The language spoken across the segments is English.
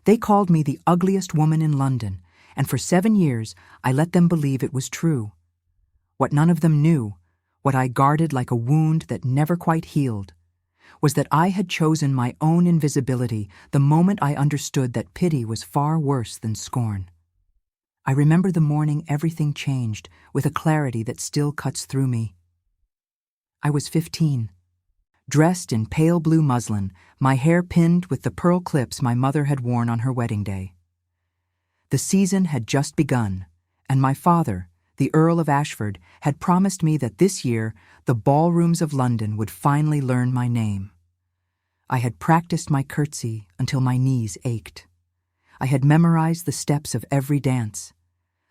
They called me the ugliest woman in London, and for 7 years I let them believe it was true. What none of them knew, what I guarded like a wound that never quite healed, was that I had chosen my own invisibility the moment I understood that pity was far worse than scorn. I remember the morning everything changed with a clarity that still cuts through me. I was 15. Dressed in pale blue muslin, my hair pinned with the pearl clips my mother had worn on her wedding day. The season had just begun, and my father, the Earl of Ashford, had promised me that this year the ballrooms of London would finally learn my name. I had practiced my curtsy until my knees ached. I had memorized the steps of every dance.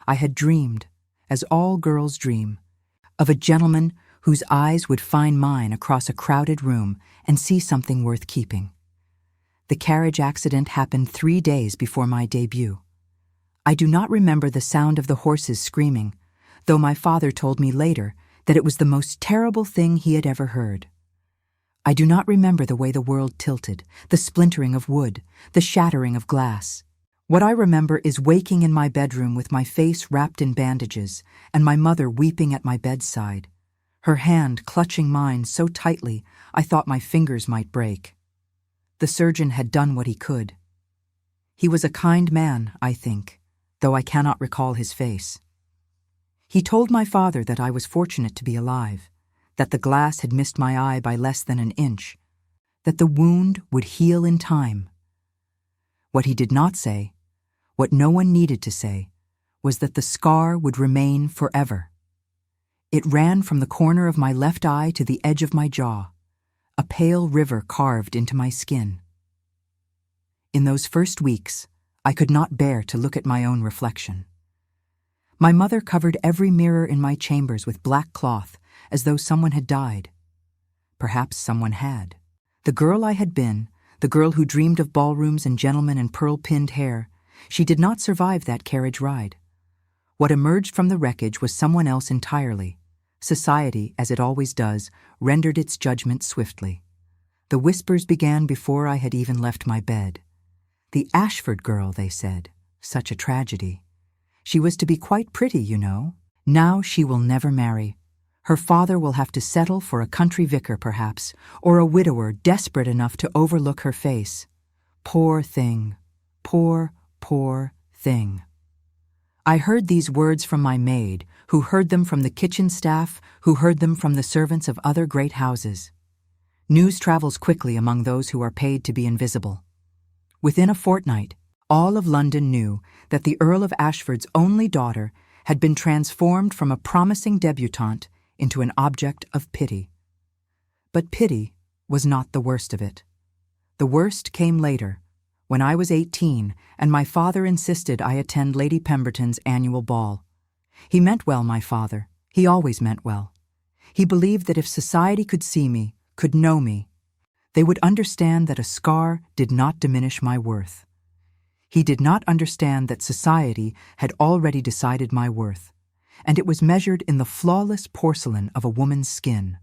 I had dreamed, as all girls dream, of a gentleman whose eyes would find mine across a crowded room and see something worth keeping. The carriage accident happened 3 days before my debut. I do not remember the sound of the horses screaming, though my father told me later that it was the most terrible thing he had ever heard. I do not remember the way the world tilted, the splintering of wood, the shattering of glass. What I remember is waking in my bedroom with my face wrapped in bandages and my mother weeping at my bedside, her hand clutching mine so tightly I thought my fingers might break. The surgeon had done what he could. He was a kind man, I think, though I cannot recall his face. He told my father that I was fortunate to be alive, that the glass had missed my eye by less than an inch, that the wound would heal in time. What he did not say, what no one needed to say, was that the scar would remain forever. It ran from the corner of my left eye to the edge of my jaw, a pale river carved into my skin. In those first weeks, I could not bear to look at my own reflection. My mother covered every mirror in my chambers with black cloth, as though someone had died. Perhaps someone had. The girl I had been, the girl who dreamed of ballrooms and gentlemen and pearl-pinned hair, she did not survive that carriage ride. What emerged from the wreckage was someone else entirely. Society, as it always does, rendered its judgment swiftly. The whispers began before I had even left my bed. The Ashford girl, they said. Such a tragedy. She was to be quite pretty, you know. Now she will never marry. Her father will have to settle for a country vicar, perhaps, or a widower desperate enough to overlook her face. Poor thing. Poor, poor thing. I heard these words from my maid, who heard them from the kitchen staff, who heard them from the servants of other great houses. News travels quickly among those who are paid to be invisible. Within a fortnight, all of London knew that the Earl of Ashford's only daughter had been transformed from a promising debutante into an object of pity. But pity was not the worst of it. The worst came later, when I was 18 and my father insisted I attend Lady Pemberton's annual ball. He meant well, my father. He always meant well. He believed that if society could see me, could know me, they would understand that a scar did not diminish my worth. He did not understand that society had already decided my worth, and it was measured in the flawless porcelain of a woman's skin.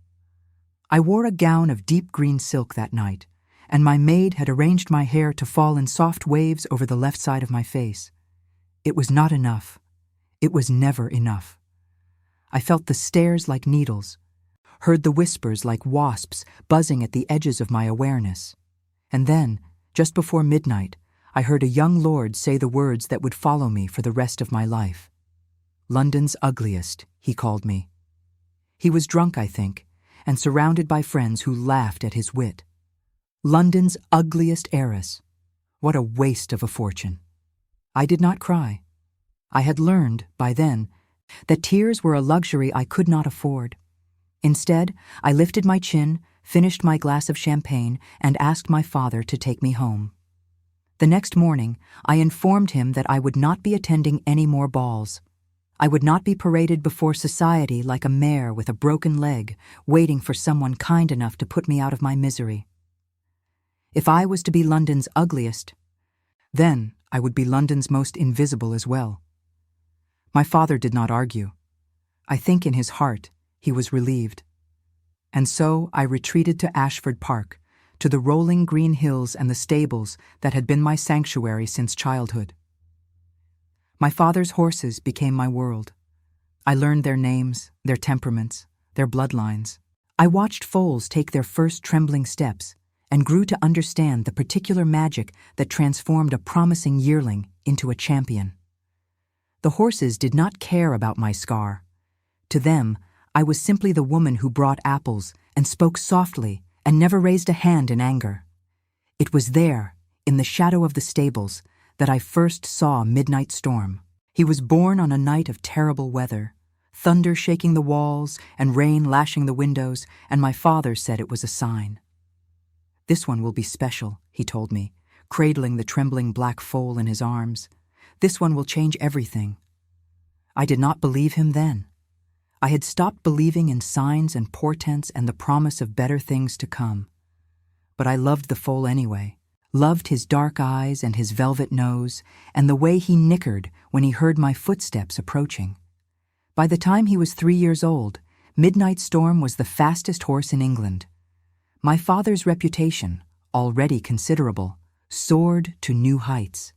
I wore a gown of deep green silk that night, and my maid had arranged my hair to fall in soft waves over the left side of my face. It was not enough. It was never enough. I felt the stares like needles, heard the whispers like wasps buzzing at the edges of my awareness. And then, just before midnight, I heard a young lord say the words that would follow me for the rest of my life. London's ugliest, he called me. He was drunk, I think, and surrounded by friends who laughed at his wit. London's ugliest heiress. What a waste of a fortune. I did not cry. I had learned, by then, that tears were a luxury I could not afford. Instead, I lifted my chin, finished my glass of champagne, and asked my father to take me home. The next morning, I informed him that I would not be attending any more balls. I would not be paraded before society like a mare with a broken leg, waiting for someone kind enough to put me out of my misery. If I was to be London's ugliest, then I would be London's most invisible as well. My father did not argue. I think in his heart he was relieved. And so I retreated to Ashford Park, to the rolling green hills and the stables that had been my sanctuary since childhood. My father's horses became my world. I learned their names, their temperaments, their bloodlines. I watched foals take their first trembling steps and grew to understand the particular magic that transformed a promising yearling into a champion. The horses did not care about my scar. To them, I was simply the woman who brought apples and spoke softly and never raised a hand in anger. It was there, in the shadow of the stables, that I first saw Midnight Storm. He was born on a night of terrible weather, thunder shaking the walls and rain lashing the windows, and my father said it was a sign. "This one will be special," he told me, cradling the trembling black foal in his arms. "This one will change everything." I did not believe him then. I had stopped believing in signs and portents and the promise of better things to come. But I loved the foal anyway, loved his dark eyes and his velvet nose, and the way he nickered when he heard my footsteps approaching. By the time he was 3 years old, Midnight Storm was the fastest horse in England. My father's reputation, already considerable, soared to new heights.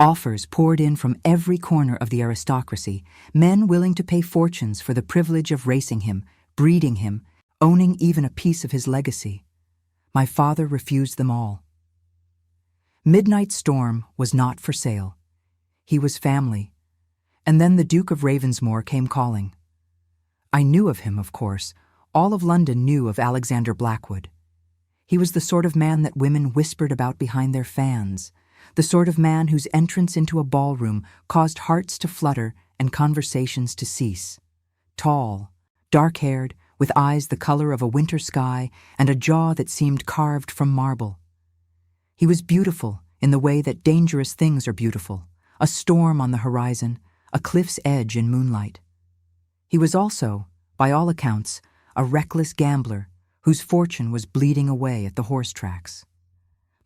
Offers poured in from every corner of the aristocracy, men willing to pay fortunes for the privilege of racing him, breeding him, owning even a piece of his legacy. My father refused them all. Midnight Storm was not for sale. He was family. And then the Duke of Ravensmore came calling. I knew of him, of course. All of London knew of Alexander Blackwood. He was the sort of man that women whispered about behind their fans, the sort of man whose entrance into a ballroom caused hearts to flutter and conversations to cease. Tall, dark-haired, with eyes the color of a winter sky and a jaw that seemed carved from marble. He was beautiful in the way that dangerous things are beautiful, a storm on the horizon, a cliff's edge in moonlight. He was also, by all accounts, a reckless gambler whose fortune was bleeding away at the horse tracks.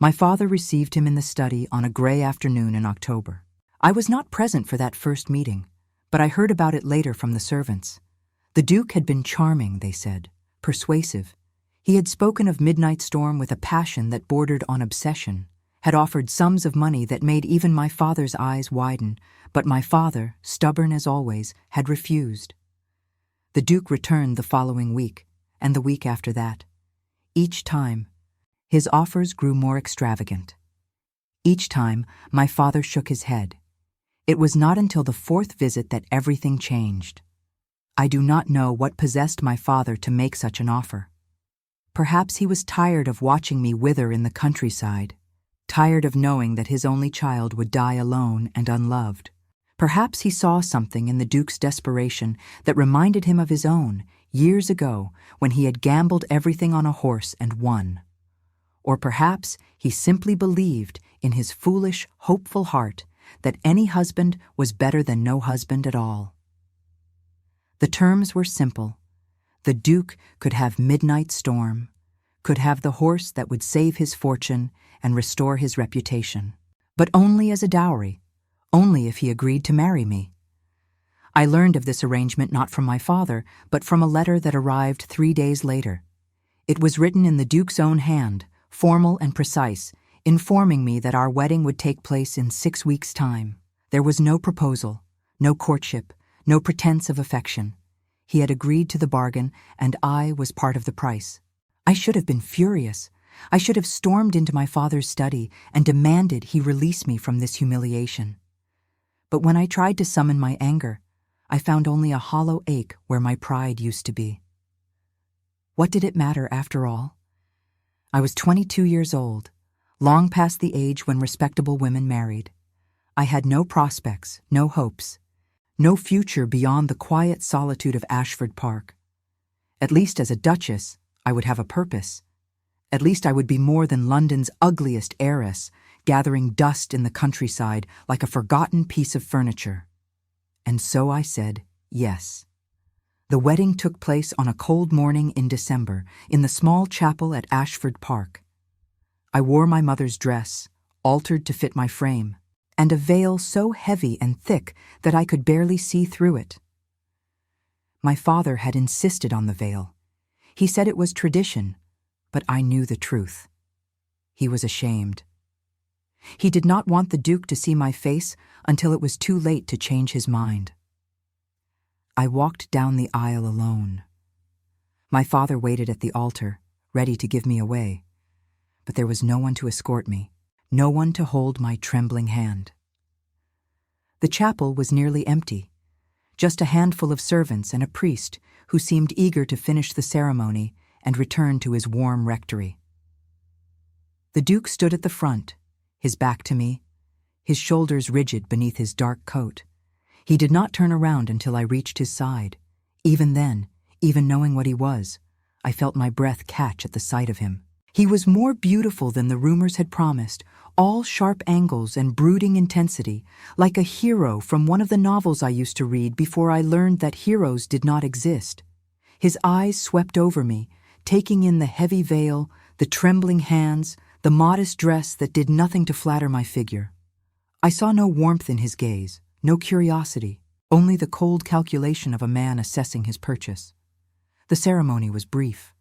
My father received him in the study on a gray afternoon in October. I was not present for that first meeting, but I heard about it later from the servants. The Duke had been charming, they said, persuasive. He had spoken of Midnight Storm with a passion that bordered on obsession, had offered sums of money that made even my father's eyes widen, but my father, stubborn as always, had refused. The Duke returned the following week, and the week after that. Each time, his offers grew more extravagant. Each time, my father shook his head. It was not until the fourth visit that everything changed. I do not know what possessed my father to make such an offer. Perhaps he was tired of watching me wither in the countryside, tired of knowing that his only child would die alone and unloved. Perhaps he saw something in the Duke's desperation that reminded him of his own, years ago, when he had gambled everything on a horse and won. Or perhaps he simply believed in his foolish, hopeful heart that any husband was better than no husband at all. The terms were simple. The Duke could have Midnight Storm, could have the horse that would save his fortune and restore his reputation, but only as a dowry, only if he agreed to marry me. I learned of this arrangement not from my father, but from a letter that arrived 3 days later. It was written in the Duke's own hand, formal and precise, informing me that our wedding would take place in 6 weeks' time. There was no proposal, no courtship, no pretense of affection. He had agreed to the bargain, and I was part of the price. I should have been furious. I should have stormed into my father's study and demanded he release me from this humiliation. But when I tried to summon my anger, I found only a hollow ache where my pride used to be. What did it matter after all? I was 22 years old, long past the age when respectable women married. I had no prospects, no hopes, no future beyond the quiet solitude of Ashford Park. At least as a duchess, I would have a purpose. At least I would be more than London's ugliest heiress, gathering dust in the countryside like a forgotten piece of furniture. And so I said yes. The wedding took place on a cold morning in December in the small chapel at Ashford Park. I wore my mother's dress, altered to fit my frame, and a veil so heavy and thick that I could barely see through it. My father had insisted on the veil. He said it was tradition, but I knew the truth. He was ashamed. He did not want the Duke to see my face until it was too late to change his mind. I walked down the aisle alone. My father waited at the altar, ready to give me away, but there was no one to escort me, no one to hold my trembling hand. The chapel was nearly empty, just a handful of servants and a priest who seemed eager to finish the ceremony and return to his warm rectory. The Duke stood at the front, his back to me, his shoulders rigid beneath his dark coat. He did not turn around until I reached his side. Even then, even knowing what he was, I felt my breath catch at the sight of him. He was more beautiful than the rumors had promised, all sharp angles and brooding intensity, like a hero from one of the novels I used to read before I learned that heroes did not exist. His eyes swept over me, taking in the heavy veil, the trembling hands, the modest dress that did nothing to flatter my figure. I saw no warmth in his gaze, no curiosity, only the cold calculation of a man assessing his purchase. The ceremony was brief.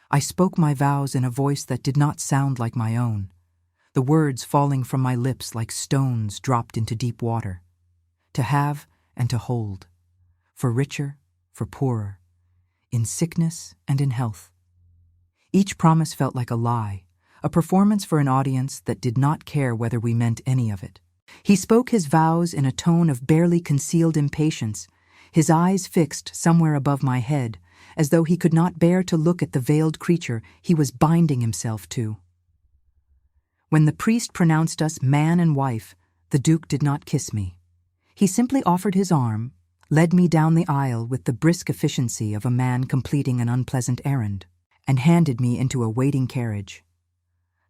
I spoke my vows in a voice that did not sound like my own, the words falling from my lips like stones dropped into deep water. To have and to hold, for richer, for poorer, in sickness and in health. Each promise felt like a lie, a performance for an audience that did not care whether we meant any of it. He spoke his vows in a tone of barely concealed impatience, his eyes fixed somewhere above my head, as though he could not bear to look at the veiled creature he was binding himself to. When the priest pronounced us man and wife, the Duke did not kiss me. He simply offered his arm, led me down the aisle with the brisk efficiency of a man completing an unpleasant errand, and handed me into a waiting carriage.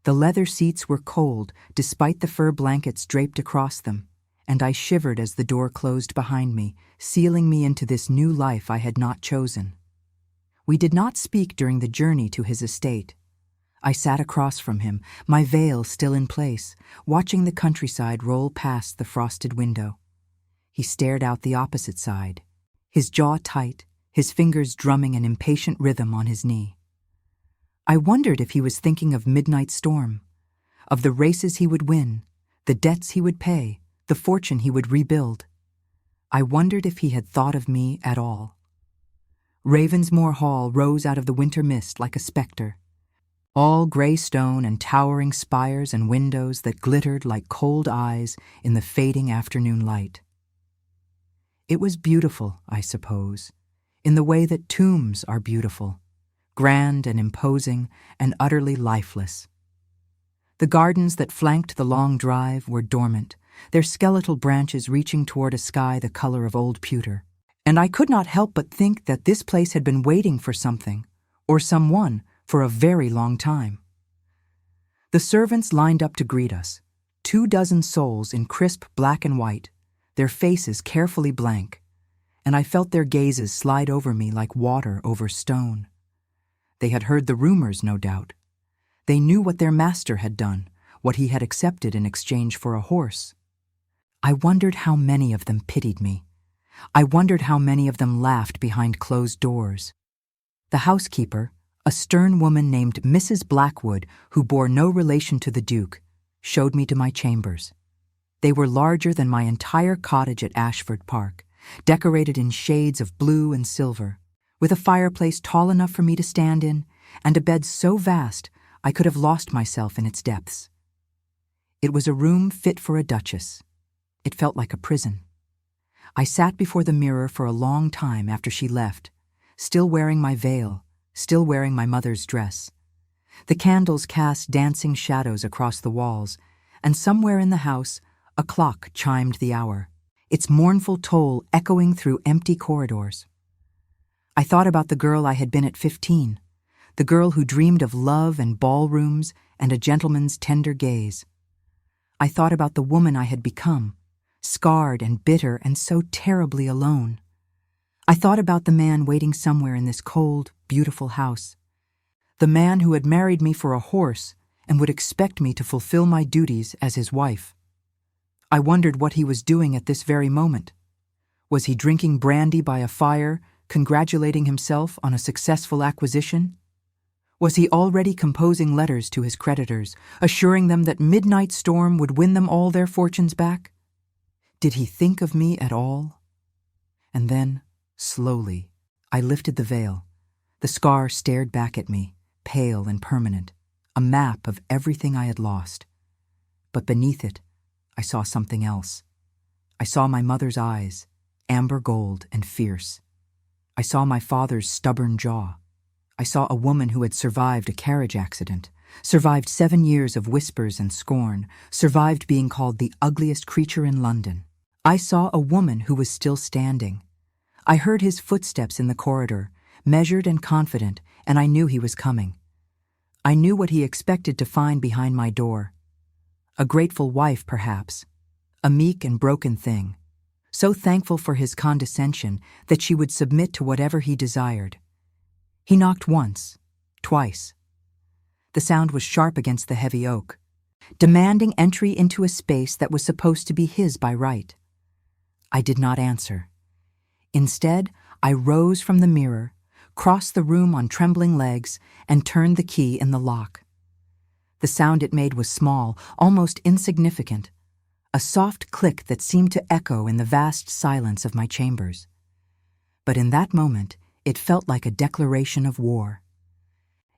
The leather seats were cold despite the fur blankets draped across them, and I shivered as the door closed behind me, sealing me into this new life I had not chosen. We did not speak during the journey to his estate. I sat across from him, my veil still in place, watching the countryside roll past the frosted window. He stared out the opposite side, his jaw tight, his fingers drumming an impatient rhythm on his knee. I wondered if he was thinking of Midnight Storm, of the races he would win, the debts he would pay, the fortune he would rebuild. I wondered if he had thought of me at all. Ravensmoor Hall rose out of the winter mist like a spectre, all gray stone and towering spires and windows that glittered like cold eyes in the fading afternoon light. It was beautiful, I suppose, in the way that tombs are beautiful, grand and imposing and utterly lifeless. The gardens that flanked the long drive were dormant, their skeletal branches reaching toward a sky the color of old pewter. And I could not help but think that this place had been waiting for something, or someone, for a very long time. The servants lined up to greet us, 24 souls in crisp black and white, their faces carefully blank, and I felt their gazes slide over me like water over stone. They had heard the rumors, no doubt. They knew what their master had done, what he had accepted in exchange for a horse. I wondered how many of them pitied me. I wondered how many of them laughed behind closed doors. The housekeeper, a stern woman named Mrs. Blackwood, who bore no relation to the Duke, showed me to my chambers. They were larger than my entire cottage at Ashford Park, decorated in shades of blue and silver, with a fireplace tall enough for me to stand in, and a bed so vast I could have lost myself in its depths. It was a room fit for a duchess. It felt like a prison. I sat before the mirror for a long time after she left, still wearing my veil, still wearing my mother's dress. The candles cast dancing shadows across the walls, and somewhere in the house, a clock chimed the hour, its mournful toll echoing through empty corridors. I thought about the girl I had been at 15, the girl who dreamed of love and ballrooms and a gentleman's tender gaze. I thought about the woman I had become, scarred and bitter and so terribly alone. I thought about the man waiting somewhere in this cold, beautiful house, the man who had married me for a horse and would expect me to fulfill my duties as his wife. I wondered what he was doing at this very moment. Was he drinking brandy by a fire, congratulating himself on a successful acquisition? Was he already composing letters to his creditors, assuring them that midnight storm would win them all their fortunes back? Did he think of me at all? And then, slowly, I lifted the veil. The scar stared back at me, pale and permanent, a map of everything I had lost. But beneath it, I saw something else. I saw my mother's eyes, amber gold and fierce. I saw my father's stubborn jaw. I saw a woman who had survived a carriage accident, survived 7 years of whispers and scorn, survived being called the ugliest creature in London. I saw a woman who was still standing. I heard his footsteps in the corridor, measured and confident, and I knew he was coming. I knew what he expected to find behind my door. A grateful wife, perhaps. A meek and broken thing. So thankful for his condescension that she would submit to whatever he desired. He knocked once, twice. The sound was sharp against the heavy oak, demanding entry into a space that was supposed to be his by right. I did not answer. Instead, I rose from the mirror, crossed the room on trembling legs, and turned the key in the lock. The sound it made was small, almost insignificant, a soft click that seemed to echo in the vast silence of my chambers. But in that moment, it felt like a declaration of war.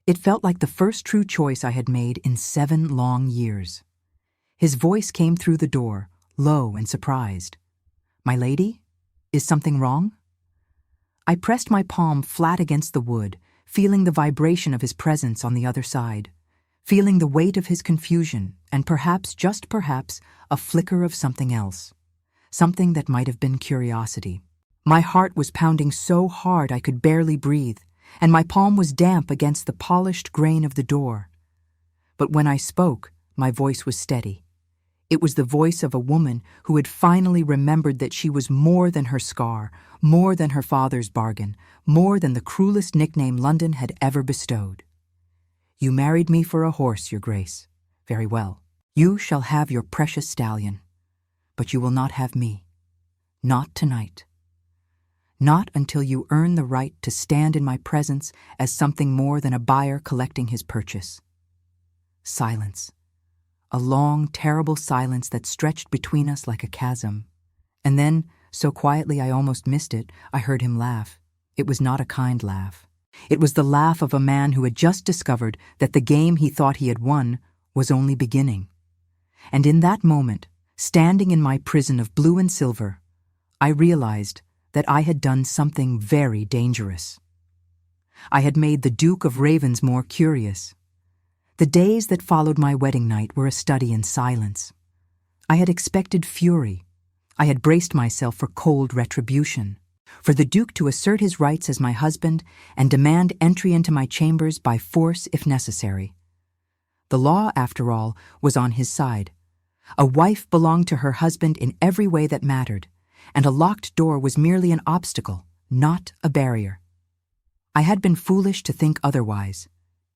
It felt like the first true choice I had made in 7 long years. His voice came through the door, low and surprised. "My lady? Is something wrong?" I pressed my palm flat against the wood, feeling the vibration of his presence on the other side, feeling the weight of his confusion, and perhaps, just perhaps, a flicker of something else, something that might have been curiosity. My heart was pounding so hard I could barely breathe, and my palm was damp against the polished grain of the door. But when I spoke, my voice was steady. It was the voice of a woman who had finally remembered that she was more than her scar, more than her father's bargain, more than the cruelest nickname London had ever bestowed. "You married me for a horse, Your Grace. Very well. You shall have your precious stallion. But you will not have me. Not tonight. Not until you earn the right to stand in my presence as something more than a buyer collecting his purchase." Silence. A long, terrible silence that stretched between us like a chasm. And then, so quietly I almost missed it, I heard him laugh. It was not a kind laugh. It was the laugh of a man who had just discovered that the game he thought he had won was only beginning. And in that moment, standing in my prison of blue and silver, I realized that I had done something very dangerous. I had made the Duke of Ravensmore curious. The days that followed my wedding night were a study in silence. I had expected fury. I had braced myself for cold retribution, for the Duke to assert his rights as my husband and demand entry into my chambers by force if necessary. The law, after all, was on his side. A wife belonged to her husband in every way that mattered, and a locked door was merely an obstacle, not a barrier. I had been foolish to think otherwise,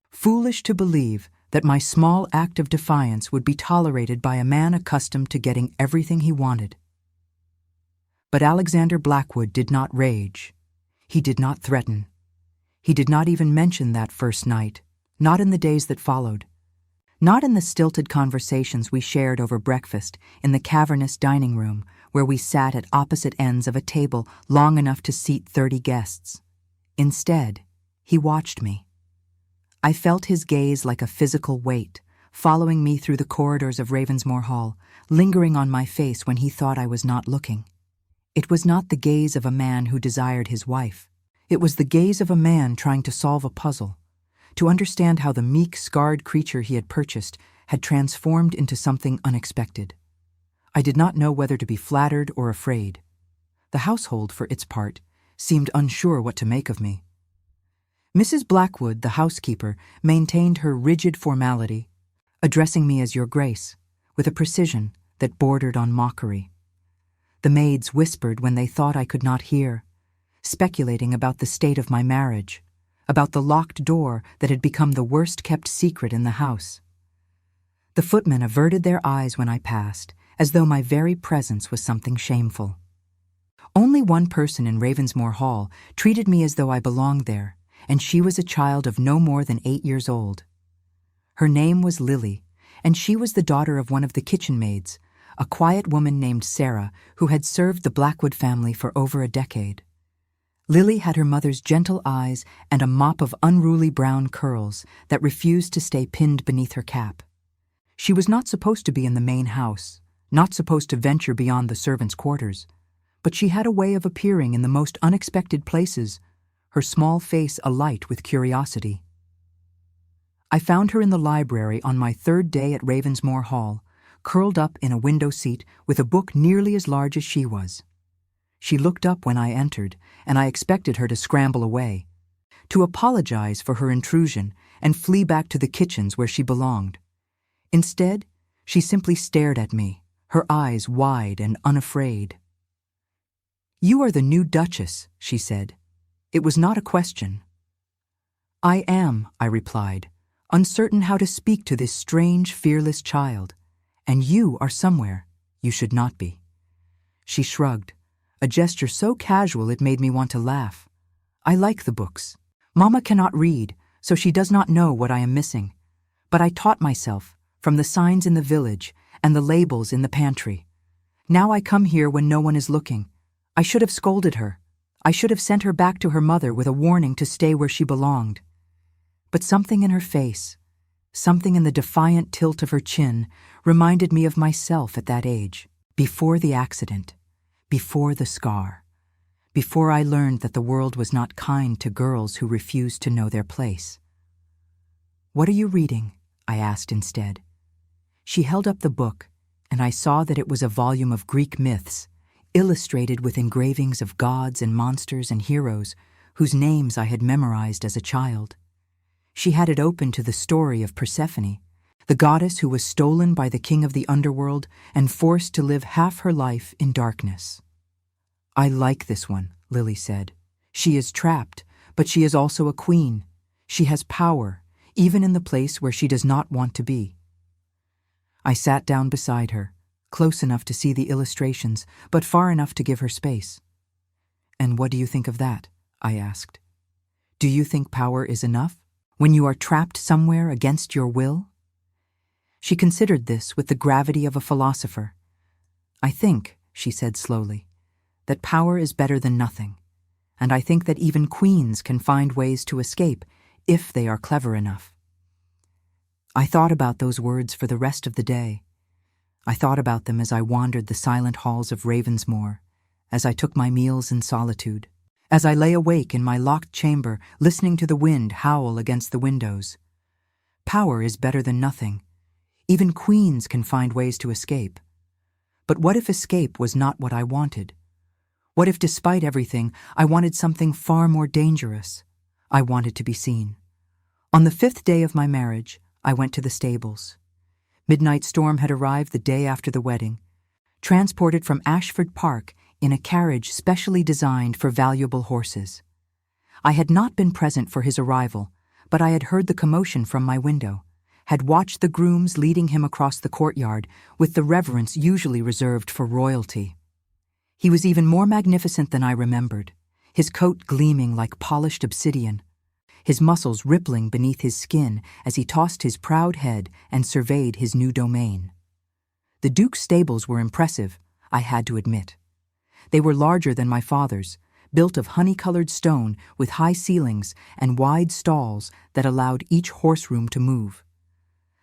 foolish to believe that my small act of defiance would be tolerated by a man accustomed to getting everything he wanted. But Alexander Blackwood did not rage. He did not threaten. He did not even mention that first night, not in the days that followed. Not in the stilted conversations we shared over breakfast in the cavernous dining room where we sat at opposite ends of a table long enough to seat 30 guests. Instead, he watched me. I felt his gaze like a physical weight, following me through the corridors of Ravensmore Hall, lingering on my face when he thought I was not looking. It was not the gaze of a man who desired his wife. It was the gaze of a man trying to solve a puzzle, to understand how the meek, scarred creature he had purchased had transformed into something unexpected. I did not know whether to be flattered or afraid. The household, for its part, seemed unsure what to make of me. Mrs. Blackwood, the housekeeper, maintained her rigid formality, addressing me as Your Grace, with a precision that bordered on mockery. The maids whispered when they thought I could not hear, speculating about the state of my marriage, about the locked door that had become the worst-kept secret in the house. The footmen averted their eyes when I passed, as though my very presence was something shameful. Only one person in Ravensmore Hall treated me as though I belonged there, and she was a child of no more than 8 years old. Her name was Lily, and she was the daughter of one of the kitchen maids, a quiet woman named Sarah who had served the Blackwood family for over a decade. Lily had her mother's gentle eyes and a mop of unruly brown curls that refused to stay pinned beneath her cap. She was not supposed to be in the main house, not supposed to venture beyond the servants' quarters, but she had a way of appearing in the most unexpected places, her small face alight with curiosity. I found her in the library on my 3rd day at Ravensmore Hall, curled up in a window seat with a book nearly as large as she was. She looked up when I entered, and I expected her to scramble away, to apologize for her intrusion and flee back to the kitchens where she belonged. Instead, she simply stared at me, her eyes wide and unafraid. "You are the new Duchess," she said. It was not a question. "I am," I replied, uncertain how to speak to this strange, fearless child. "And you are somewhere you should not be." She shrugged, a gesture so casual it made me want to laugh. "I like the books. Mama cannot read, so she does not know what I am missing. But I taught myself, from the signs in the village and the labels in the pantry. Now I come here when no one is looking. I should have scolded her. I should have sent her back to her mother with a warning to stay where she belonged. But something in her face, something in the defiant tilt of her chin, reminded me of myself at that age, before the accident, before the scar, before I learned that the world was not kind to girls who refused to know their place. "What are you reading?" I asked instead. She held up the book, and I saw that it was a volume of Greek myths, illustrated with engravings of gods and monsters and heroes whose names I had memorized as a child. She had it open to the story of Persephone, the goddess who was stolen by the king of the underworld and forced to live half her life in darkness. "I like this one," Lily said. "She is trapped, but she is also a queen. She has power, even in the place where she does not want to be." I sat down beside her, close enough to see the illustrations, but far enough to give her space. "And what do you think of that?" I asked. "Do you think power is enough, when you are trapped somewhere against your will?" She considered this with the gravity of a philosopher. "I think," she said slowly, "that power is better than nothing, and I think that even queens can find ways to escape if they are clever enough." I thought about those words for the rest of the day. I thought about them as I wandered the silent halls of Ravensmore, as I took my meals in solitude, as I lay awake in my locked chamber listening to the wind howl against the windows. Power is better than nothing. Even queens can find ways to escape. But what if escape was not what I wanted? What if, despite everything, I wanted something far more dangerous? I wanted to be seen. On the 5th day of my marriage, I went to the stables. Midnight Storm had arrived the day after the wedding, transported from Ashford Park in a carriage specially designed for valuable horses. I had not been present for his arrival, but I had heard the commotion from my window, had watched the grooms leading him across the courtyard with the reverence usually reserved for royalty. He was even more magnificent than I remembered, his coat gleaming like polished obsidian, his muscles rippling beneath his skin as he tossed his proud head and surveyed his new domain. The Duke's stables were impressive, I had to admit. They were larger than my father's, built of honey-colored stone with high ceilings and wide stalls that allowed each horse room to move.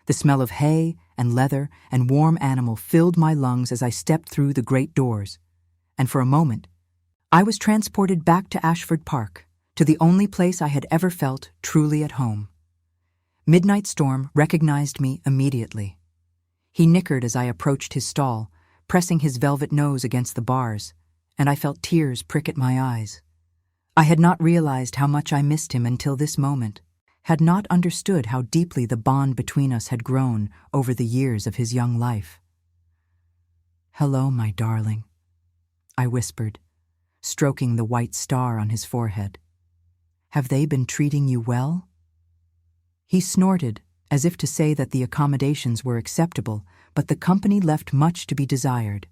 The smell of hay and leather and warm animal filled my lungs as I stepped through the great doors, and for a moment, I was transported back to Ashford Park, to the only place I had ever felt truly at home. Midnight Storm recognized me immediately. He nickered as I approached his stall, pressing his velvet nose against the bars, and I felt tears prick at my eyes. I had not realized how much I missed him until this moment, had not understood how deeply the bond between us had grown over the years of his young life. "Hello, my darling," I whispered, stroking the white star on his forehead. "Have they been treating you well?" He snorted, as if to say that the accommodations were acceptable, but the company left much to be desired.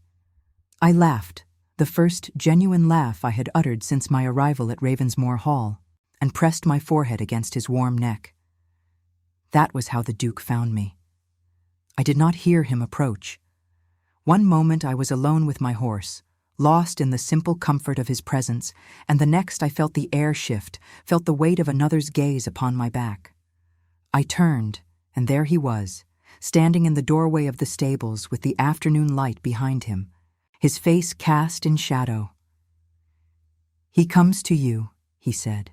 I laughed, the first genuine laugh I had uttered since my arrival at Ravensmore Hall. and pressed my forehead against his warm neck. That was how the Duke found me. I did not hear him approach. One moment I was alone with my horse, lost in the simple comfort of his presence, and the next I felt the air shift, felt the weight of another's gaze upon my back. I turned, and there he was, standing in the doorway of the stables with the afternoon light behind him, his face cast in shadow. "He comes to you," he said.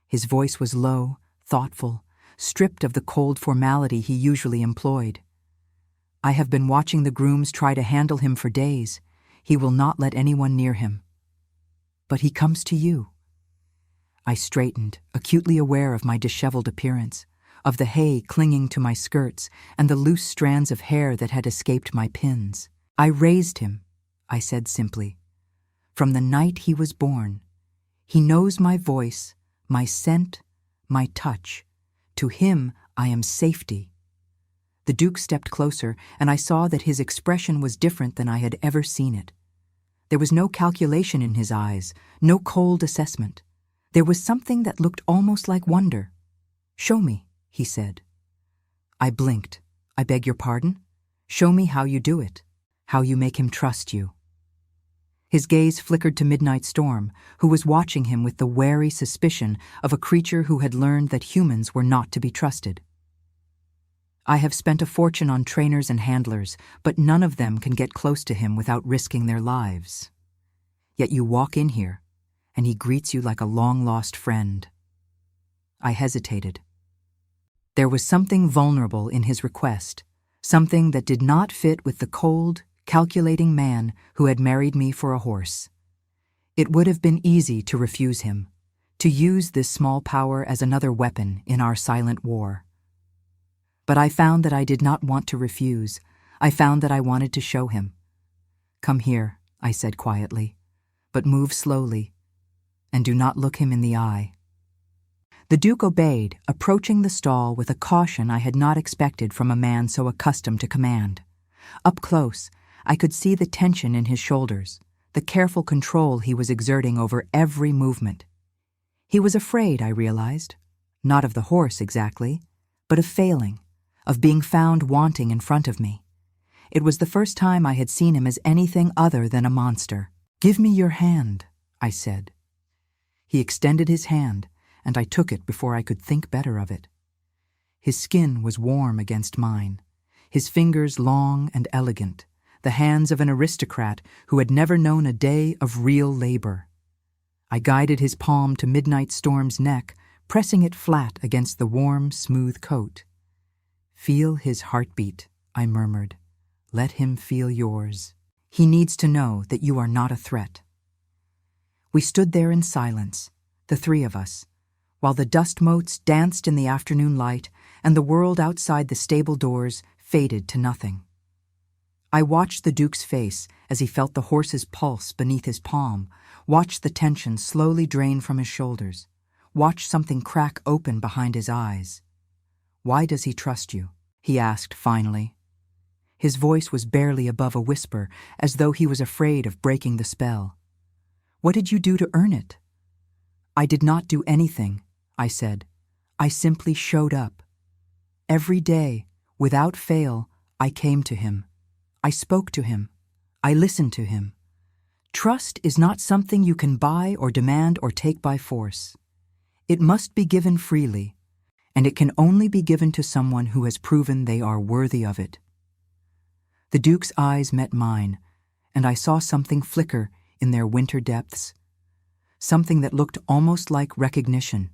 His voice was low, thoughtful, stripped of the cold formality he usually employed. "I have been watching the grooms try to handle him for days. He will not let anyone near him. But he comes to you." I straightened, acutely aware of my disheveled appearance, of the hay clinging to my skirts and the loose strands of hair that had escaped my pins. "I raised him," I said simply. "From the night he was born. He knows my voice, my scent, my touch. To him I am safety." The Duke stepped closer, and I saw that his expression was different than I had ever seen it. There was no calculation in his eyes, no cold assessment. There was something that looked almost like wonder. "Show me," he said. I blinked. "I beg your pardon? Show me how you do it, how you make him trust you." His gaze flickered to Midnight Storm, who was watching him with the wary suspicion of a creature who had learned that humans were not to be trusted. "I have spent a fortune on trainers and handlers, but none of them can get close to him without risking their lives. Yet you walk in here, and he greets you like a long-lost friend." I hesitated. There was something vulnerable in his request, something that did not fit with the cold, calculating man who had married me for a horse. It would have been easy to refuse him, to use this small power as another weapon in our silent war. But I found that I did not want to refuse. I found that I wanted to show him. "Come here," I said quietly, "but move slowly, and do not look him in the eye." The Duke obeyed, approaching the stall with a caution I had not expected from a man so accustomed to command. Up close, I could see the tension in his shoulders, the careful control he was exerting over every movement. He was afraid, I realized, not of the horse exactly, but of failing, of being found wanting in front of me. It was the first time I had seen him as anything other than a monster. "Give me your hand," I said. He extended his hand, and I took it before I could think better of it. His skin was warm against mine, his fingers long and elegant, the hands of an aristocrat who had never known a day of real labor. I guided his palm to Midnight Storm's neck, pressing it flat against the warm, smooth coat. "Feel his heartbeat," I murmured. "Let him feel yours. He needs to know that you are not a threat." We stood there in silence, the three of us, while the dust motes danced in the afternoon light and the world outside the stable doors faded to nothing. I watched the Duke's face as he felt the horse's pulse beneath his palm, watched the tension slowly drain from his shoulders, watched something crack open behind his eyes. "Why does he trust you?" he asked finally. His voice was barely above a whisper, as though he was afraid of breaking the spell. "What did you do to earn it?" "I did not do anything," I said. "I simply showed up. Every day, without fail, I came to him. I spoke to him. I listened to him. Trust is not something you can buy or demand or take by force. It must be given freely, and it can only be given to someone who has proven they are worthy of it." The Duke's eyes met mine, and I saw something flicker in their winter depths, something that looked almost like recognition.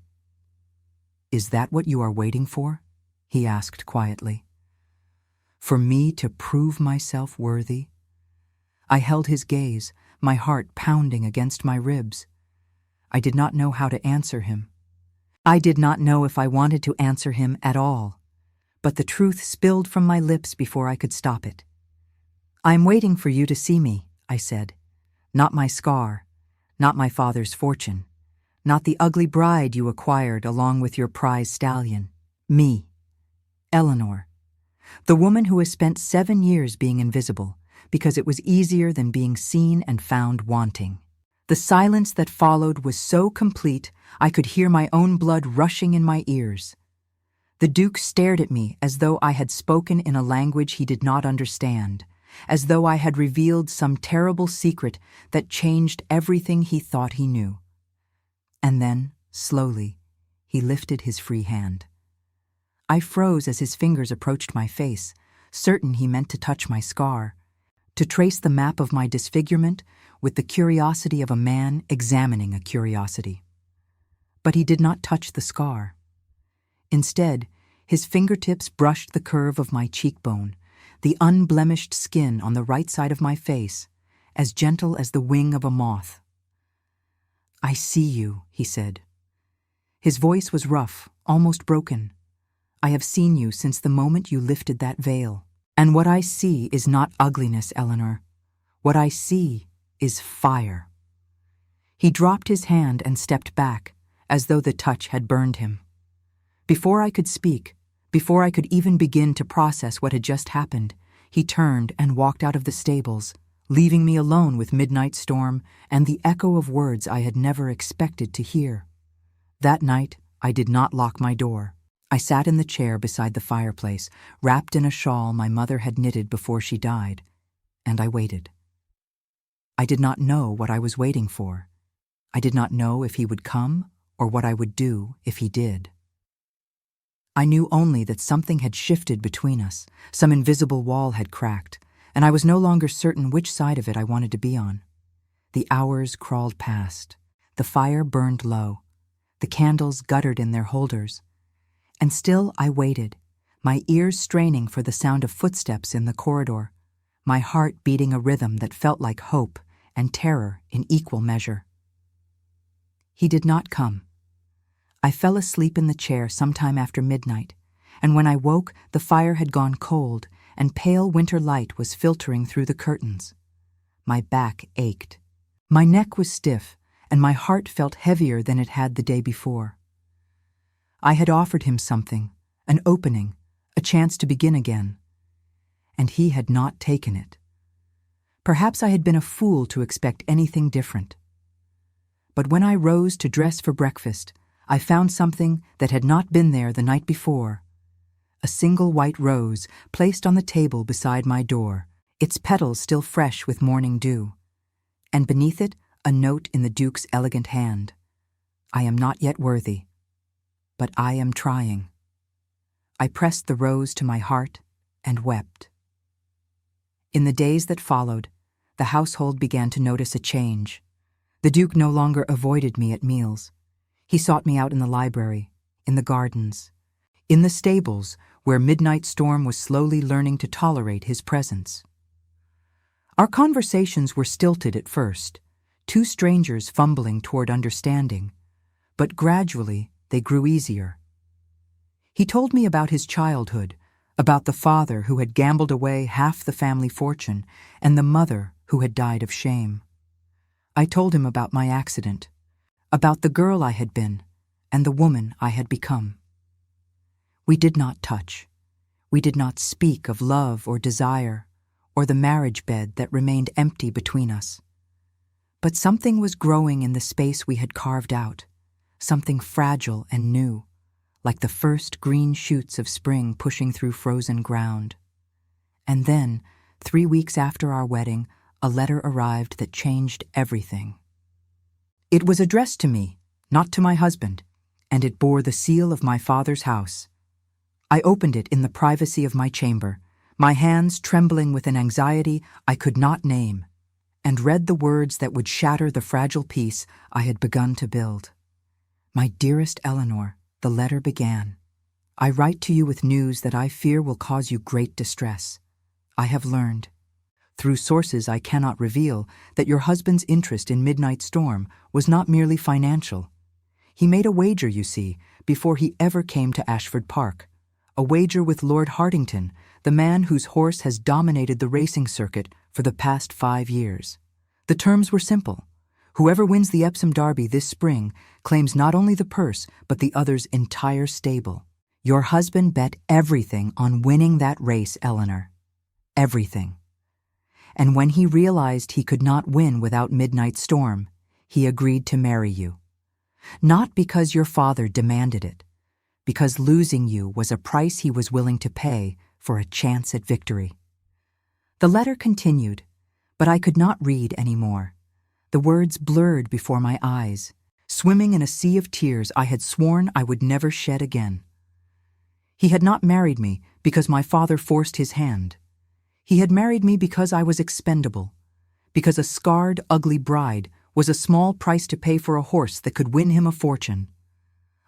"Is that what you are waiting for?" he asked quietly. "For me to prove myself worthy?" I held his gaze, my heart pounding against my ribs. I did not know how to answer him. I did not know if I wanted to answer him at all, but the truth spilled from my lips before I could stop it. "I'm waiting for you to see me," I said. "Not my scar, not my father's fortune, not the ugly bride you acquired along with your prize stallion. Me, Eleanor, the woman who has spent 7 years being invisible because it was easier than being seen and found wanting. The silence that followed was so complete I could hear my own blood rushing in my ears. The Duke stared at me as though I had spoken in a language he did not understand, as though I had revealed some terrible secret that changed everything he thought he knew. And then, slowly, he lifted his free hand. I froze as his fingers approached my face, certain he meant to touch my scar, to trace the map of my disfigurement with the curiosity of a man examining a curiosity. But he did not touch the scar. Instead, his fingertips brushed the curve of my cheekbone, the unblemished skin on the right side of my face, as gentle as the wing of a moth. "I see you," he said. His voice was rough, almost broken. "I have seen you since the moment you lifted that veil. And what I see is not ugliness, Eleanor. What I see is fire." He dropped his hand and stepped back, as though the touch had burned him. Before I could speak, before I could even begin to process what had just happened, he turned and walked out of the stables, leaving me alone with Midnight Storm and the echo of words I had never expected to hear. That night, I did not lock my door. I sat in the chair beside the fireplace, wrapped in a shawl my mother had knitted before she died, and I waited. I did not know what I was waiting for. I did not know if he would come or what I would do if he did. I knew only that something had shifted between us, some invisible wall had cracked, and I was no longer certain which side of it I wanted to be on. The hours crawled past. The fire burned low. The candles guttered in their holders. And still I waited, my ears straining for the sound of footsteps in the corridor, my heart beating a rhythm that felt like hope and terror in equal measure. He did not come. I fell asleep in the chair sometime after midnight, and when I woke, the fire had gone cold, and pale winter light was filtering through the curtains. My back ached. My neck was stiff, and my heart felt heavier than it had the day before. I had offered him something, an opening, a chance to begin again, and he had not taken it. Perhaps I had been a fool to expect anything different. But when I rose to dress for breakfast, I found something that had not been there the night before. A single white rose placed on the table beside my door, its petals still fresh with morning dew. And beneath it, a note in the Duke's elegant hand. "I am not yet worthy, but I am trying." I pressed the rose to my heart and wept. In the days that followed, the household began to notice a change. The Duke no longer avoided me at meals. He sought me out in the library, in the gardens, in the stables where Midnight Storm was slowly learning to tolerate his presence. Our conversations were stilted at first, two strangers fumbling toward understanding, but gradually they grew easier. He told me about his childhood, about the father who had gambled away half the family fortune and the mother who had died of shame. I told him about my accident, about the girl I had been and the woman I had become. We did not touch. We did not speak of love or desire or the marriage bed that remained empty between us. But something was growing in the space we had carved out, something fragile and new, like the first green shoots of spring pushing through frozen ground. And then, 3 weeks after our wedding, a letter arrived that changed everything. It was addressed to me, not to my husband, and it bore the seal of my father's house. I opened it in the privacy of my chamber, my hands trembling with an anxiety I could not name, and read the words that would shatter the fragile peace I had begun to build. "My dearest Eleanor," the letter began, "I write to you with news that I fear will cause you great distress. I have learned, through sources I cannot reveal, that your husband's interest in Midnight Storm was not merely financial. He made a wager, you see, before he ever came to Ashford Park, a wager with Lord Hartington, the man whose horse has dominated the racing circuit for the past 5 years. The terms were simple. Whoever wins the Epsom Derby this spring claims not only the purse, but the other's entire stable. Your husband bet everything on winning that race, Eleanor. Everything. And when he realized he could not win without Midnight Storm, he agreed to marry you. Not because your father demanded it, because losing you was a price he was willing to pay for a chance at victory. The letter continued, but I could not read any more. The words blurred before my eyes. Swimming in a sea of tears I had sworn I would never shed again. He had not married me because my father forced his hand. He had married me because I was expendable, because a scarred, ugly bride was a small price to pay for a horse that could win him a fortune.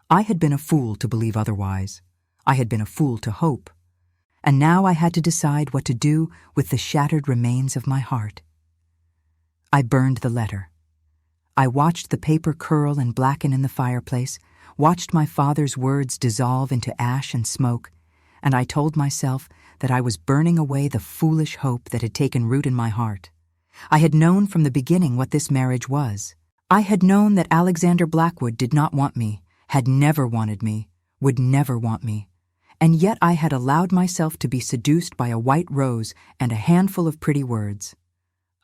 I had been a fool to believe otherwise. I had been a fool to hope. And now I had to decide what to do with the shattered remains of my heart. I burned the letter. I watched the paper curl and blacken in the fireplace, watched my father's words dissolve into ash and smoke, and I told myself that I was burning away the foolish hope that had taken root in my heart. I had known from the beginning what this marriage was. I had known that Alexander Blackwood did not want me, had never wanted me, would never want me. And yet I had allowed myself to be seduced by a white rose and a handful of pretty words.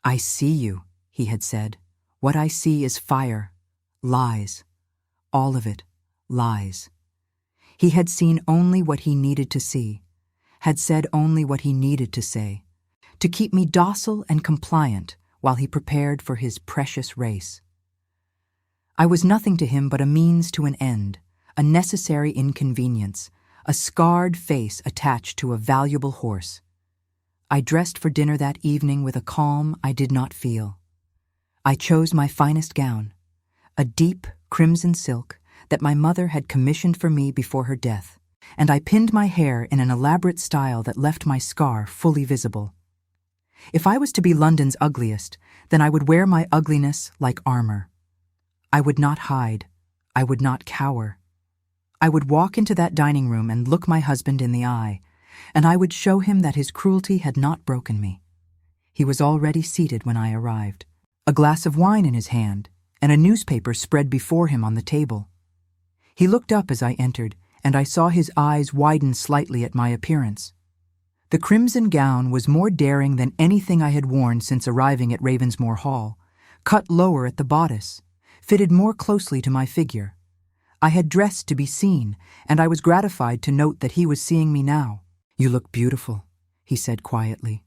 "I see you," he had said. "What I see is fire, lies, all of it, lies." He had seen only what he needed to see, had said only what he needed to say, to keep me docile and compliant while he prepared for his precious race. I was nothing to him but a means to an end, a necessary inconvenience, a scarred face attached to a valuable horse. I dressed for dinner that evening with a calm I did not feel. I chose my finest gown, a deep crimson silk that my mother had commissioned for me before her death, and I pinned my hair in an elaborate style that left my scar fully visible. If I was to be London's ugliest, then I would wear my ugliness like armor. I would not hide. I would not cower. I would walk into that dining room and look my husband in the eye, and I would show him that his cruelty had not broken me. He was already seated when I arrived, a glass of wine in his hand, and a newspaper spread before him on the table. He looked up as I entered, and I saw his eyes widen slightly at my appearance. The crimson gown was more daring than anything I had worn since arriving at Ravensmoor Hall, cut lower at the bodice, fitted more closely to my figure. I had dressed to be seen, and I was gratified to note that he was seeing me now. "You look beautiful," he said quietly.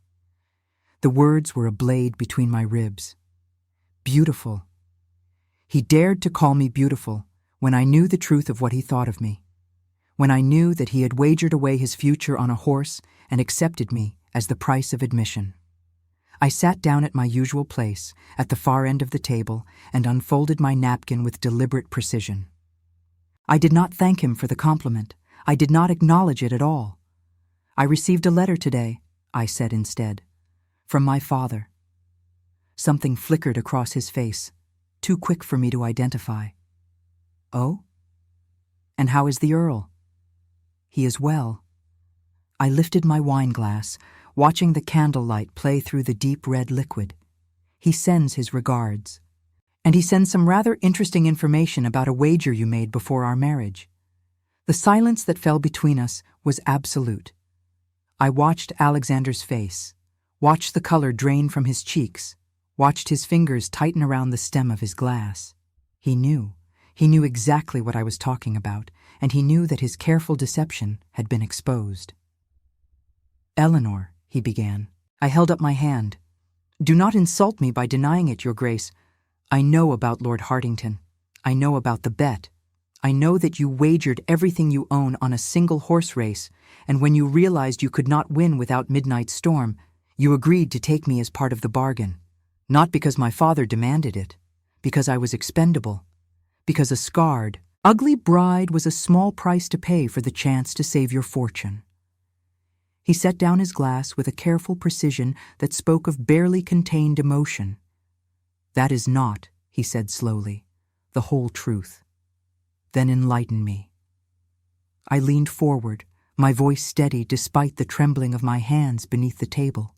The words were a blade between my ribs. Beautiful. He dared to call me beautiful when I knew the truth of what he thought of me, when I knew that he had wagered away his future on a horse and accepted me as the price of admission. I sat down at my usual place, at the far end of the table, and unfolded my napkin with deliberate precision. I did not thank him for the compliment. I did not acknowledge it at all. "I received a letter today," I said instead, "from my father." Something flickered across his face, too quick for me to identify. "Oh? And how is the Earl?" "He is well." I lifted my wine glass, watching the candlelight play through the deep red liquid. "He sends his regards. And he sends some rather interesting information about a wager you made before our marriage." The silence that fell between us was absolute. I watched Alexander's face, watched the color drain from his cheeks, watched his fingers tighten around the stem of his glass. He knew exactly what I was talking about, and he knew that his careful deception had been exposed. "Eleanor," he began. I held up my hand. "Do not insult me by denying it, Your Grace. I know about Lord Hartington. I know about the bet. I know that you wagered everything you own on a single horse race, and when you realized you could not win without Midnight Storm, you agreed to take me as part of the bargain. Not because my father demanded it, because I was expendable, because a scarred, ugly bride was a small price to pay for the chance to save your fortune." He set down his glass with a careful precision that spoke of barely contained emotion. "That is not," he said slowly, "the whole truth. Then enlighten me." I leaned forward, my voice steady despite the trembling of my hands beneath the table.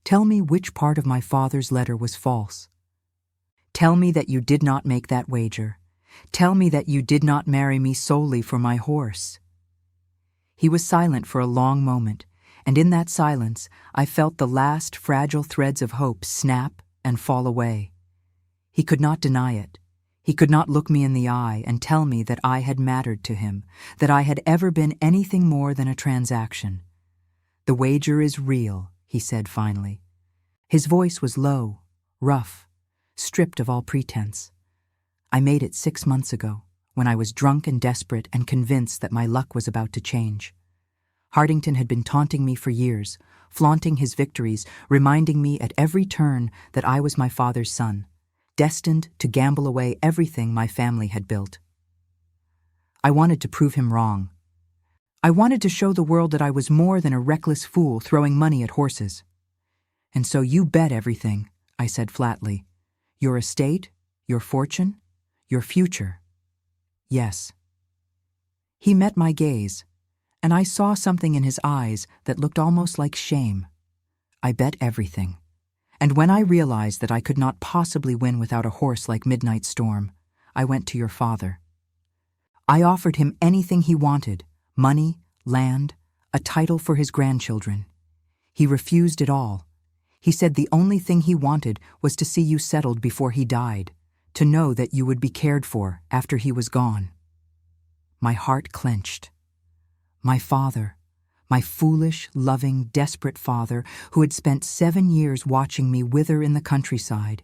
"Tell me which part of my father's letter was false. Tell me that you did not make that wager. Tell me that you did not marry me solely for my horse." He was silent for a long moment, and in that silence I felt the last fragile threads of hope snap and fall away. He could not deny it. He could not look me in the eye and tell me that I had mattered to him, that I had ever been anything more than a transaction. "The wager is real," he said finally. His voice was low, rough, stripped of all pretense. "I made it 6 months ago, when I was drunk and desperate and convinced that my luck was about to change. Hardington had been taunting me for years, flaunting his victories, reminding me at every turn that I was my father's son, destined to gamble away everything my family had built. I wanted to prove him wrong. I wanted to show the world that I was more than a reckless fool throwing money at horses. And so you bet everything," I said flatly. "Your estate, your fortune, your future." "Yes." He met my gaze, and I saw something in his eyes that looked almost like shame. "I bet everything. And when I realized that I could not possibly win without a horse like Midnight Storm, I went to your father. I offered him anything he wanted, money, land, a title for his grandchildren. He refused it all. He said the only thing he wanted was to see you settled before he died, to know that you would be cared for after he was gone." My heart clenched. My father, my foolish, loving, desperate father, who had spent 7 years watching me wither in the countryside,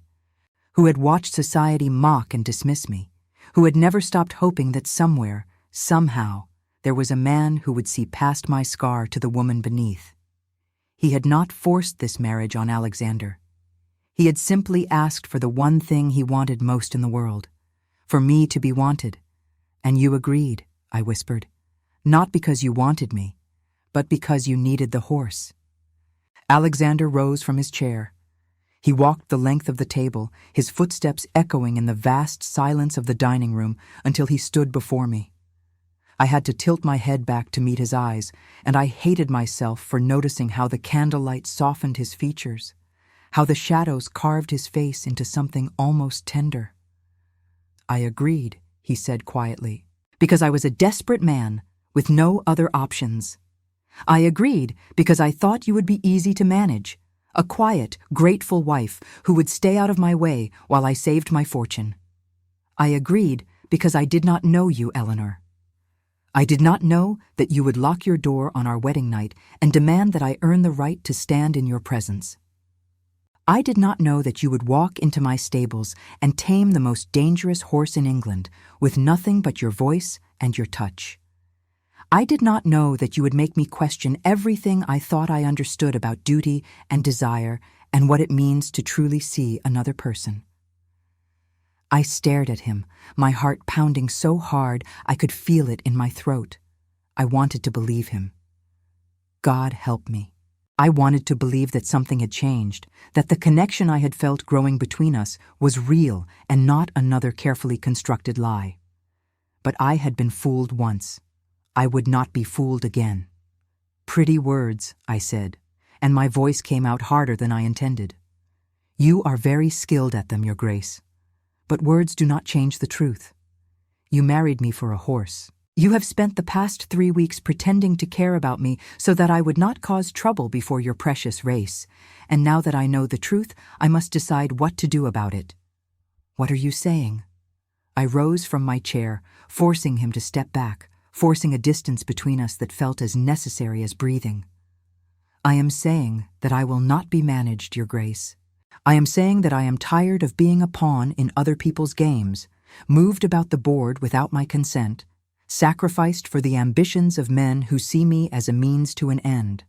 who had watched society mock and dismiss me, who had never stopped hoping that somewhere, somehow, there was a man who would see past my scar to the woman beneath. He had not forced this marriage on Alexander. He had simply asked for the one thing he wanted most in the world, for me to be wanted. "And you agreed," I whispered, "not because you wanted me, but because you needed the horse." Alexander rose from his chair. He walked the length of the table, his footsteps echoing in the vast silence of the dining room until he stood before me. I had to tilt my head back to meet his eyes, and I hated myself for noticing how the candlelight softened his features, how the shadows carved his face into something almost tender. "I agreed," he said quietly, "because I was a desperate man with no other options. I agreed because I thought you would be easy to manage, a quiet, grateful wife who would stay out of my way while I saved my fortune. I agreed because I did not know you, Eleanor. I did not know that you would lock your door on our wedding night and demand that I earn the right to stand in your presence. I did not know that you would walk into my stables and tame the most dangerous horse in England with nothing but your voice and your touch. I did not know that you would make me question everything I thought I understood about duty and desire and what it means to truly see another person." I stared at him, my heart pounding so hard I could feel it in my throat. I wanted to believe him. God help me. I wanted to believe that something had changed, that the connection I had felt growing between us was real and not another carefully constructed lie. But I had been fooled once. I would not be fooled again. "Pretty words," I said, and my voice came out harder than I intended. "You are very skilled at them, Your Grace. But words do not change the truth. You married me for a horse. You have spent the past 3 weeks pretending to care about me so that I would not cause trouble before your precious race, and now that I know the truth, I must decide what to do about it." "What are you saying?" I rose from my chair, forcing him to step back, forcing a distance between us that felt as necessary as breathing. "I am saying that I will not be managed, Your Grace. I am saying that I am tired of being a pawn in other people's games, moved about the board without my consent, sacrificed for the ambitions of men who see me as a means to an end.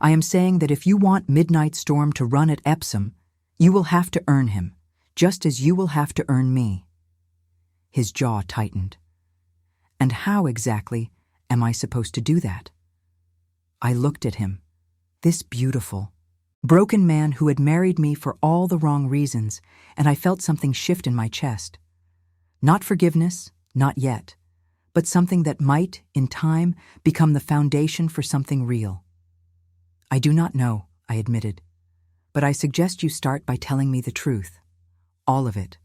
I am saying that if you want Midnight Storm to run at Epsom, you will have to earn him, just as you will have to earn me." His jaw tightened. "And how exactly am I supposed to do that?" I looked at him, this beautiful, broken man who had married me for all the wrong reasons, and I felt something shift in my chest. Not forgiveness, not yet, but something that might, in time, become the foundation for something real. "I do not know," I admitted, "but I suggest you start by telling me the truth. All of it.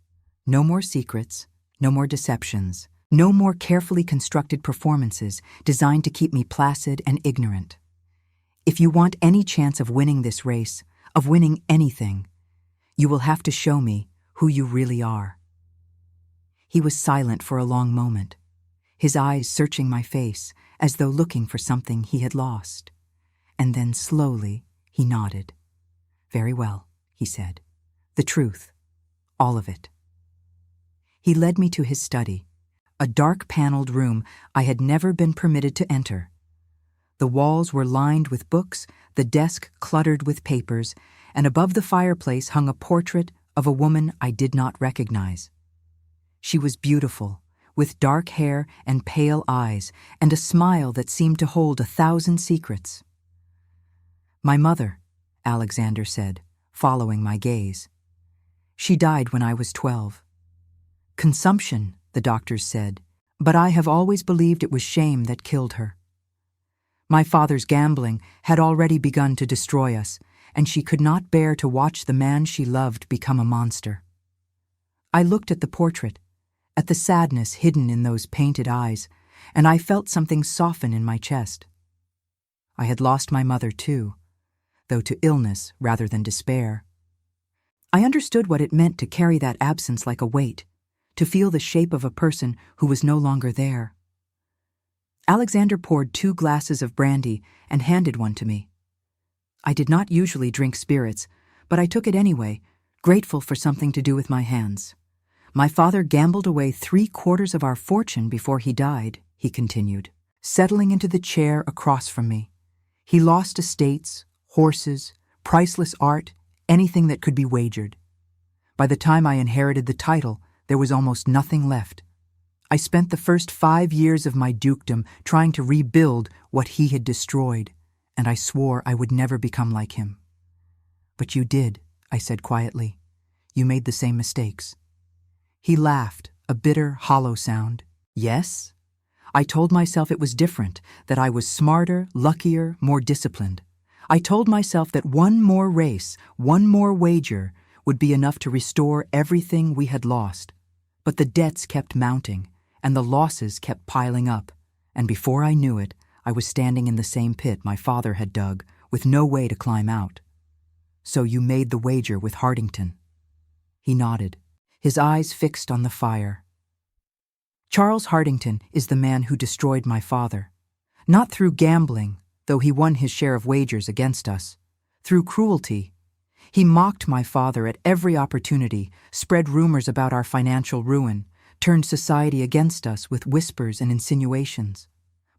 No more secrets, no more deceptions, no more carefully constructed performances designed to keep me placid and ignorant. If you want any chance of winning this race, of winning anything, you will have to show me who you really are." He was silent for a long moment, his eyes searching my face as though looking for something he had lost. And then slowly he nodded. "Very well," he said. "The truth. All of it." He led me to his study, a dark-paneled room I had never been permitted to enter. The walls were lined with books, the desk cluttered with papers, and above the fireplace hung a portrait of a woman I did not recognize. She was beautiful, with dark hair and pale eyes, and a smile that seemed to hold 1,000 secrets. "My mother," Alexander said, following my gaze. "She died when I was 12. Consumption, the doctors said, but I have always believed it was shame that killed her. My father's gambling had already begun to destroy us, and she could not bear to watch the man she loved become a monster." I looked at the portrait, at the sadness hidden in those painted eyes, and I felt something soften in my chest. I had lost my mother too, though to illness rather than despair. I understood what it meant to carry that absence like a weight, to feel the shape of a person who was no longer there. Alexander poured 2 glasses of brandy and handed one to me. I did not usually drink spirits, but I took it anyway, grateful for something to do with my hands. "My father gambled away 3/4 of our fortune before he died," he continued, settling into the chair across from me. "He lost estates, horses, priceless art, anything that could be wagered. By the time I inherited the title, there was almost nothing left. I spent the first 5 years of my dukedom trying to rebuild what he had destroyed, and I swore I would never become like him." "But you did," I said quietly. "You made the same mistakes." He laughed, a bitter, hollow sound. "Yes? I told myself it was different, that I was smarter, luckier, more disciplined. I told myself that one more race, one more wager, would be enough to restore everything we had lost. But the debts kept mounting, and the losses kept piling up, and before I knew it, I was standing in the same pit my father had dug, with no way to climb out." "So you made the wager with Hardington?" He nodded, his eyes fixed on the fire. "Charles Hardington is the man who destroyed my father. Not through gambling, though he won his share of wagers against us. Through cruelty. He mocked my father at every opportunity, spread rumors about our financial ruin, turned society against us with whispers and insinuations.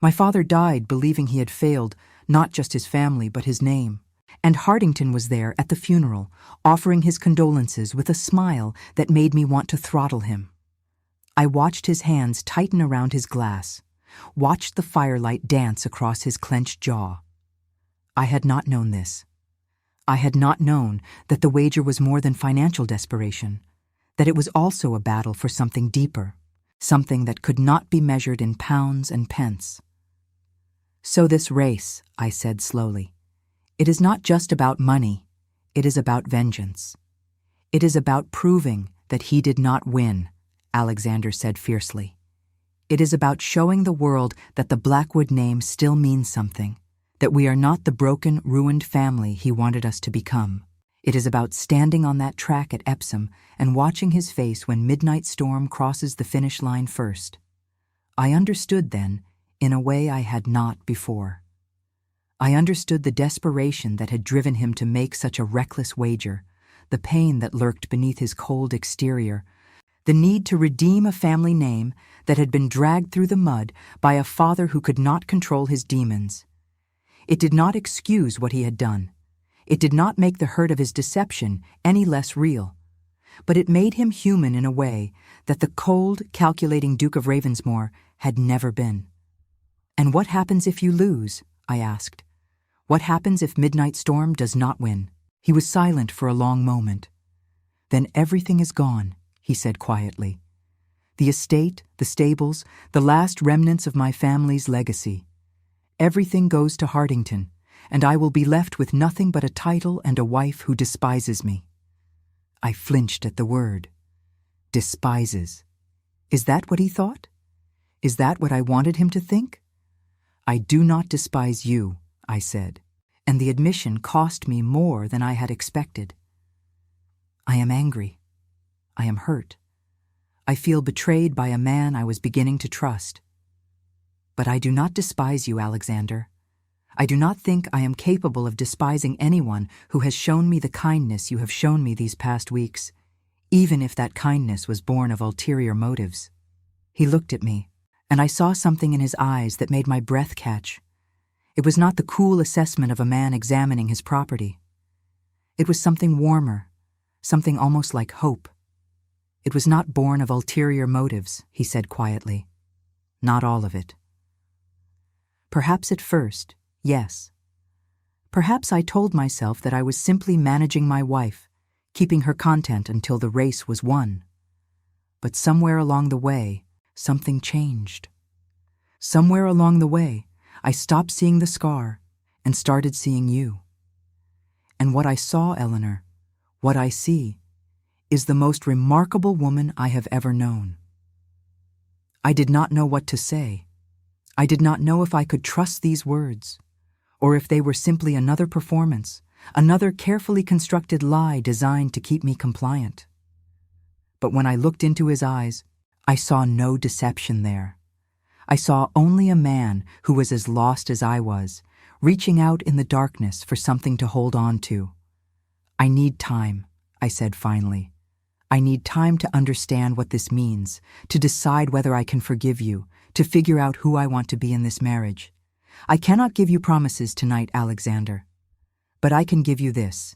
My father died believing he had failed, not just his family, but his name. And Hardington was there at the funeral, offering his condolences with a smile that made me want to throttle him. I watched his hands tighten around his glass, watched the firelight dance across his clenched jaw. I had not known this. I had not known that the wager was more than financial desperation, that it was also a battle for something deeper, something that could not be measured in pounds and pence. "So this race," I said slowly, "it is not just about money, it is about vengeance. It is about proving that he did not win," Alexander said fiercely. "It is about showing the world that the Blackwood name still means something, that we are not the broken, ruined family he wanted us to become. It is about standing on that track at Epsom and watching his face when Midnight Storm crosses the finish line first." I understood then, in a way I had not before. I understood the desperation that had driven him to make such a reckless wager, the pain that lurked beneath his cold exterior, the need to redeem a family name that had been dragged through the mud by a father who could not control his demons. It did not excuse what he had done. It did not make the hurt of his deception any less real. But it made him human in a way that the cold, calculating Duke of Ravensmore had never been. "And what happens if you lose?" I asked. "What happens if Midnight Storm does not win?" He was silent for a long moment. "Then everything is gone," he said quietly. "The estate, the stables, the last remnants of my family's legacy. Everything goes to Hardington, and I will be left with nothing but a title and a wife who despises me." I flinched at the word. Despises. Is that what he thought? Is that what I wanted him to think? "I do not despise you," I said, and the admission cost me more than I had expected. "I am angry. I am hurt. I feel betrayed by a man I was beginning to trust. But I do not despise you, Alexander. I do not think I am capable of despising anyone who has shown me the kindness you have shown me these past weeks, even if that kindness was born of ulterior motives. He looked at me, and I saw something in his eyes that made my breath catch. It was not the cool assessment of a man examining his property. It was something warmer, something almost like hope. It was not born of ulterior motives, he said quietly. Not all of it. Perhaps at first, yes. Perhaps I told myself that I was simply managing my wife, keeping her content until the race was won. But somewhere along the way, something changed. Somewhere along the way, I stopped seeing the scar and started seeing you. And what I saw, Eleanor, what I see, is the most remarkable woman I have ever known. I did not know what to say. I did not know if I could trust these words, or if they were simply another performance, another carefully constructed lie designed to keep me compliant. But when I looked into his eyes, I saw no deception there. I saw only a man who was as lost as I was, reaching out in the darkness for something to hold on to. I need time, I said finally. I need time to understand what this means, to decide whether I can forgive you, to figure out who I want to be in this marriage. I cannot give you promises tonight, Alexander. But I can give you this.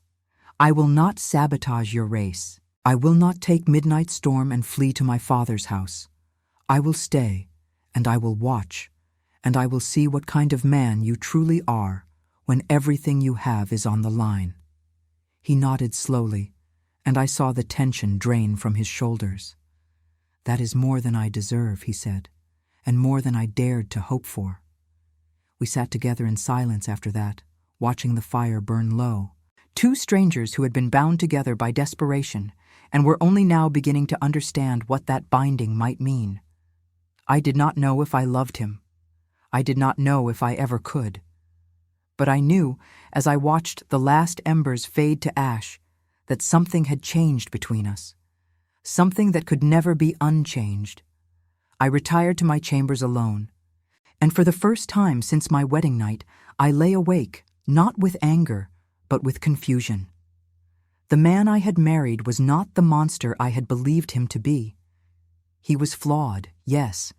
I will not sabotage your race. I will not take midnight storm and flee to my father's house. I will stay, and I will watch, and I will see what kind of man you truly are when everything you have is on the line. He nodded slowly, and I saw the tension drain from his shoulders. That is more than I deserve, he said, and more than I dared to hope for. We sat together in silence after that, watching the fire burn low, two strangers who had been bound together by desperation and were only now beginning to understand what that binding might mean. I did not know if I loved him. I did not know if I ever could. But I knew, as I watched the last embers fade to ash, that something had changed between us, something that could never be unchanged. I retired to my chambers alone, and for the first time since my wedding night, I lay awake, not with anger, but with confusion. The man I had married was not the monster I had believed him to be. He was flawed, yes,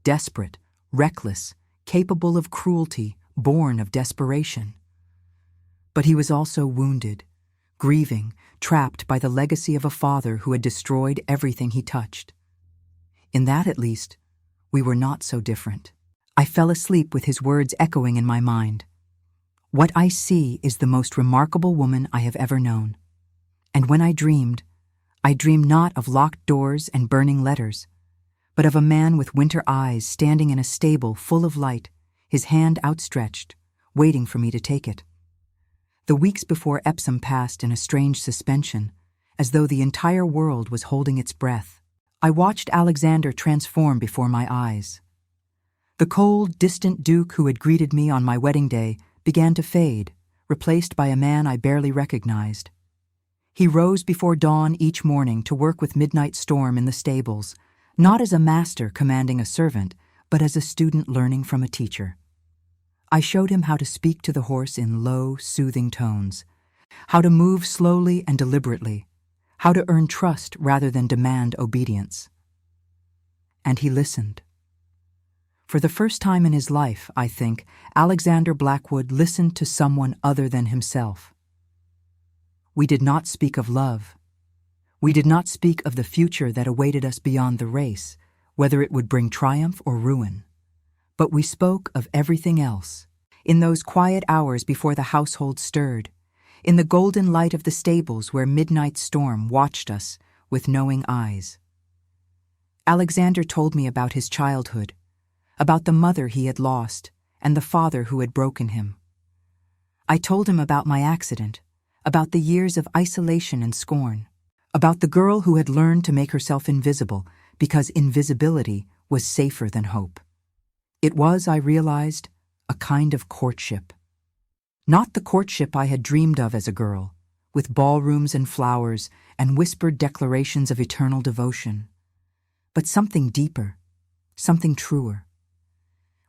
desperate, reckless, capable of cruelty, born of desperation. But he was also wounded, grieving, trapped by the legacy of a father who had destroyed everything he touched. In that, at least, we were not so different. I fell asleep with his words echoing in my mind. What I see is the most remarkable woman I have ever known. And when I dreamed not of locked doors and burning letters, but of a man with winter eyes standing in a stable full of light, his hand outstretched, waiting for me to take it. The weeks before Epsom passed in a strange suspension, as though the entire world was holding its breath. I watched Alexander transform before my eyes. The cold, distant Duke who had greeted me on my wedding day began to fade, replaced by a man I barely recognized. He rose before dawn each morning to work with midnight storm in the stables, not as a master commanding a servant, but as a student learning from a teacher. I showed him how to speak to the horse in low, soothing tones, how to move slowly and deliberately, how to earn trust rather than demand obedience. And he listened. For the first time in his life, I think, Alexander Blackwood listened to someone other than himself. We did not speak of love. We did not speak of the future that awaited us beyond the race, whether it would bring triumph or ruin. But we spoke of everything else, in those quiet hours before the household stirred, in the golden light of the stables where midnight storm watched us with knowing eyes. Alexander told me about his childhood, about the mother he had lost and the father who had broken him. I told him about my accident, about the years of isolation and scorn, about the girl who had learned to make herself invisible because invisibility was safer than hope. It was, I realized, a kind of courtship. Not the courtship I had dreamed of as a girl, with ballrooms and flowers and whispered declarations of eternal devotion. But something deeper, something truer.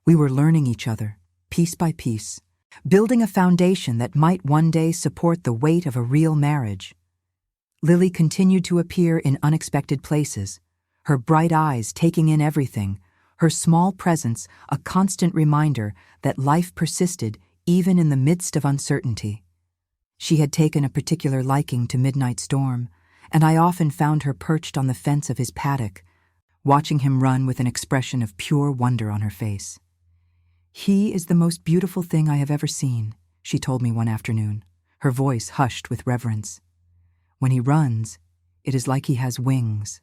We were learning each other, piece by piece, building a foundation that might one day support the weight of a real marriage. Lily continued to appear in unexpected places, her bright eyes taking in everything, her small presence a constant reminder that life persisted even in the midst of uncertainty. She had taken a particular liking to Midnight Storm, and I often found her perched on the fence of his paddock, watching him run with an expression of pure wonder on her face. "He is the most beautiful thing I have ever seen," she told me one afternoon, her voice hushed with reverence. "When he runs, it is like he has wings."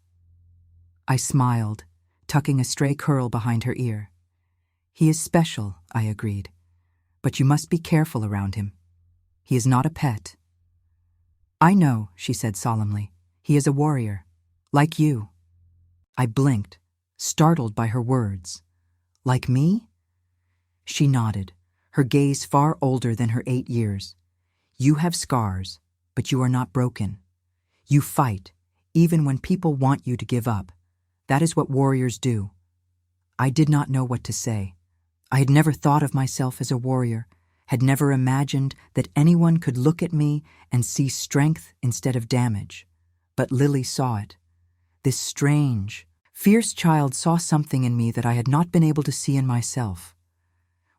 I smiled, tucking a stray curl behind her ear. "He is special," I agreed, "but you must be careful around him. He is not a pet." "I know," she said solemnly. "He is a warrior, like you." I blinked, startled by her words. "Like me?" She nodded, her gaze far older than her 8 years. "You have scars, but you are not broken. You fight, even when people want you to give up. That is what warriors do." I did not know what to say. I had never thought of myself as a warrior, had never imagined that anyone could look at me and see strength instead of damage. But Lily saw it. This strange, fierce child saw something in me that I had not been able to see in myself.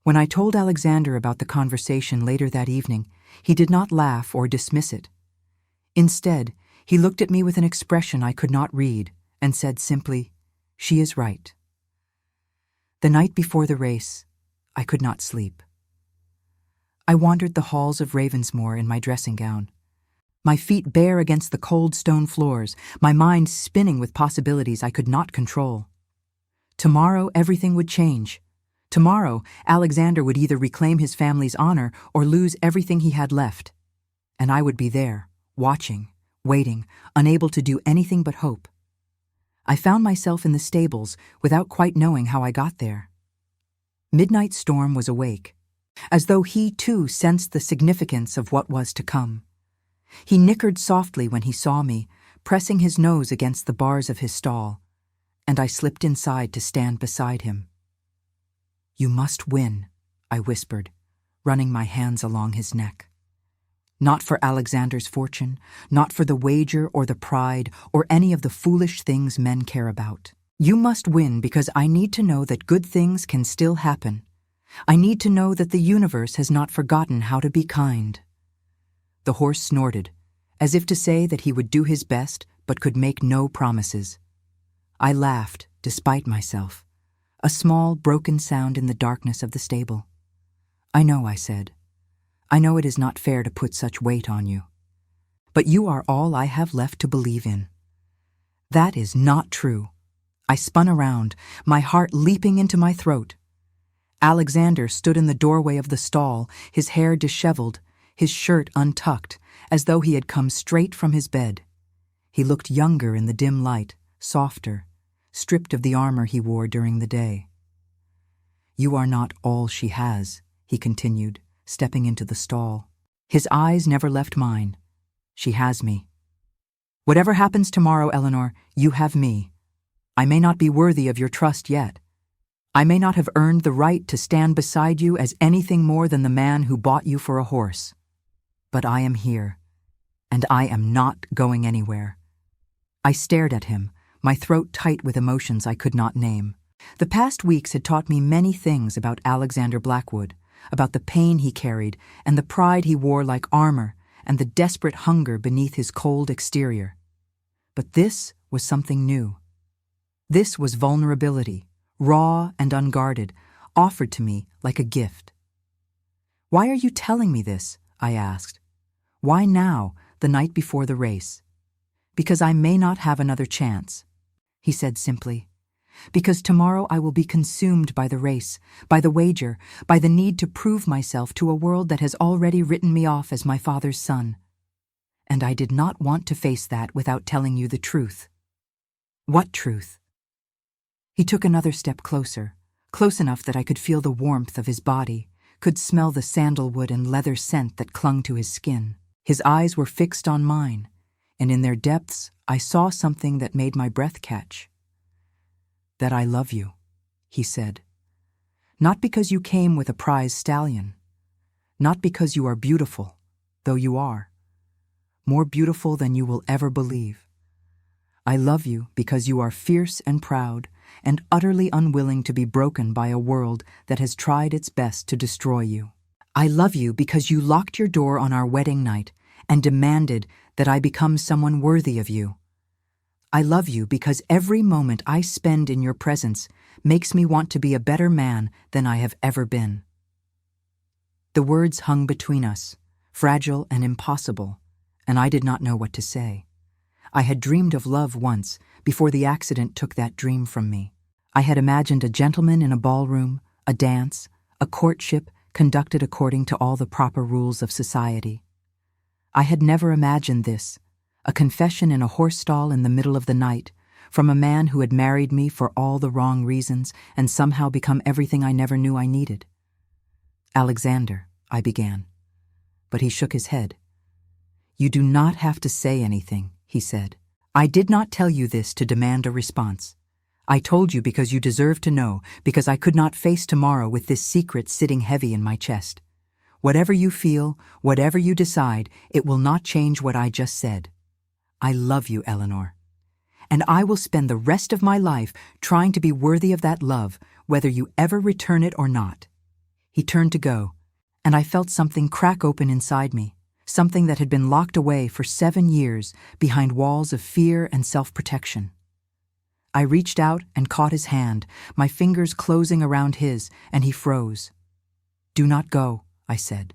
When I told Alexander about the conversation later that evening, he did not laugh or dismiss it. Instead, he looked at me with an expression I could not read and said simply, "She is right." The night before the race, I could not sleep. I wandered the halls of Ravensmoor in my dressing gown, my feet bare against the cold stone floors, my mind spinning with possibilities I could not control. Tomorrow everything would change. Tomorrow Alexander would either reclaim his family's honor or lose everything he had left. And I would be there, watching, waiting, unable to do anything but hope. I found myself in the stables without quite knowing how I got there. Midnight Storm was awake, as though he too sensed the significance of what was to come. He nickered softly when he saw me, pressing his nose against the bars of his stall, and I slipped inside to stand beside him. "You must win," I whispered, running my hands along his neck. Not for Alexander's fortune, not for the wager or the pride or any of the foolish things men care about. You must win because I need to know that good things can still happen. I need to know that the universe has not forgotten how to be kind. The horse snorted, as if to say that he would do his best but could make no promises. I laughed, despite myself, a small, broken sound in the darkness of the stable. "I know," I said. "I know it is not fair to put such weight on you. But you are all I have left to believe in." "That is not true." I spun around, my heart leaping into my throat. Alexander stood in the doorway of the stall, his hair disheveled, his shirt untucked, as though he had come straight from his bed. He looked younger in the dim light, softer, stripped of the armor he wore during the day. "You are not all she has," he continued, stepping into the stall. His eyes never left mine. "She has me. Whatever happens tomorrow, Eleanor, you have me. I may not be worthy of your trust yet. I may not have earned the right to stand beside you as anything more than the man who bought you for a horse. But I am here, and I am not going anywhere." I stared at him, my throat tight with emotions I could not name. The past weeks had taught me many things about Alexander Blackwood, about the pain he carried and the pride he wore like armor and the desperate hunger beneath his cold exterior. But this was something new. This was vulnerability, raw and unguarded, offered to me like a gift. "Why are you telling me this?" I asked. "Why now, the night before the race?" "Because I may not have another chance," he said simply. "Because tomorrow I will be consumed by the race, by the wager, by the need to prove myself to a world that has already written me off as my father's son. And I did not want to face that without telling you the truth." "What truth?" He took another step closer, close enough that I could feel the warmth of his body, could smell the sandalwood and leather scent that clung to his skin. His eyes were fixed on mine, and in their depths I saw something that made my breath catch. "That I love you," he said. "Not because you came with a prize stallion. Not because you are beautiful, though you are. More beautiful than you will ever believe. I love you because you are fierce and proud and utterly unwilling to be broken by a world that has tried its best to destroy you. I love you because you locked your door on our wedding night and demanded that I become someone worthy of you. I love you because every moment I spend in your presence makes me want to be a better man than I have ever been." The words hung between us, fragile and impossible, and I did not know what to say. I had dreamed of love once, before the accident took that dream from me. I had imagined a gentleman in a ballroom, a dance, a courtship conducted according to all the proper rules of society. I had never imagined this, a confession in a horse stall in the middle of the night, from a man who had married me for all the wrong reasons and somehow become everything I never knew I needed. "Alexander," I began, but he shook his head. "You do not have to say anything," he said. "I did not tell you this to demand a response. I told you because you deserve to know, because I could not face tomorrow with this secret sitting heavy in my chest. Whatever you feel, whatever you decide, it will not change what I just said. I love you, Eleanor. And I will spend the rest of my life trying to be worthy of that love, whether you ever return it or not." He turned to go, and I felt something crack open inside me, something that had been locked away for 7 years behind walls of fear and self-protection. I reached out and caught his hand, my fingers closing around his, and he froze. "Do not go," I said.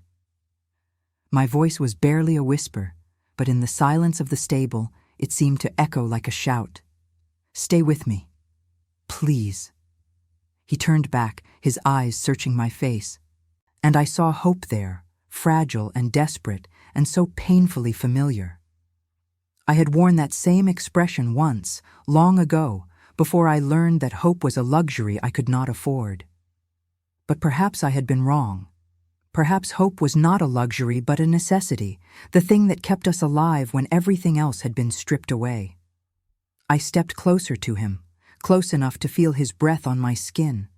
My voice was barely a whisper, but in the silence of the stable, it seemed to echo like a shout. "Stay with me. Please." He turned back, his eyes searching my face, and I saw hope there, fragile and desperate, and so painfully familiar. I had worn that same expression once, long ago, before I learned that hope was a luxury I could not afford. But perhaps I had been wrong. Perhaps hope was not a luxury but a necessity, the thing that kept us alive when everything else had been stripped away. I stepped closer to him, close enough to feel his breath on my skin,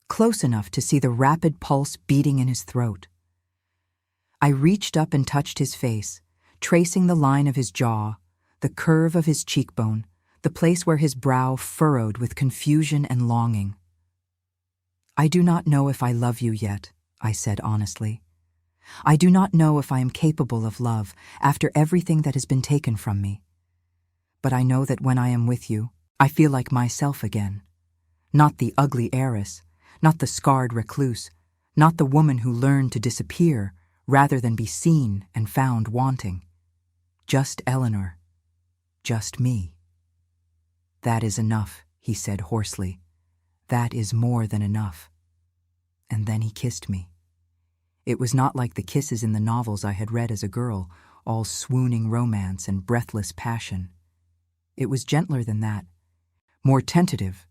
close enough to see the rapid pulse beating in his throat. I reached up and touched his face, tracing the line of his jaw, the curve of his cheekbone, the place where his brow furrowed with confusion and longing. "I do not know if I love you yet," I said honestly. "I do not know if I am capable of love after everything that has been taken from me. But I know that when I am with you, I feel like myself again. Not the ugly heiress, not the scarred recluse, not the woman who learned to disappear rather than be seen and found wanting. Just Eleanor. Just me." "That is enough," he said hoarsely. "That is more than enough." And then he kissed me. It was not like the kisses in the novels I had read as a girl, all swooning romance and breathless passion. It was gentler than that, more tentative,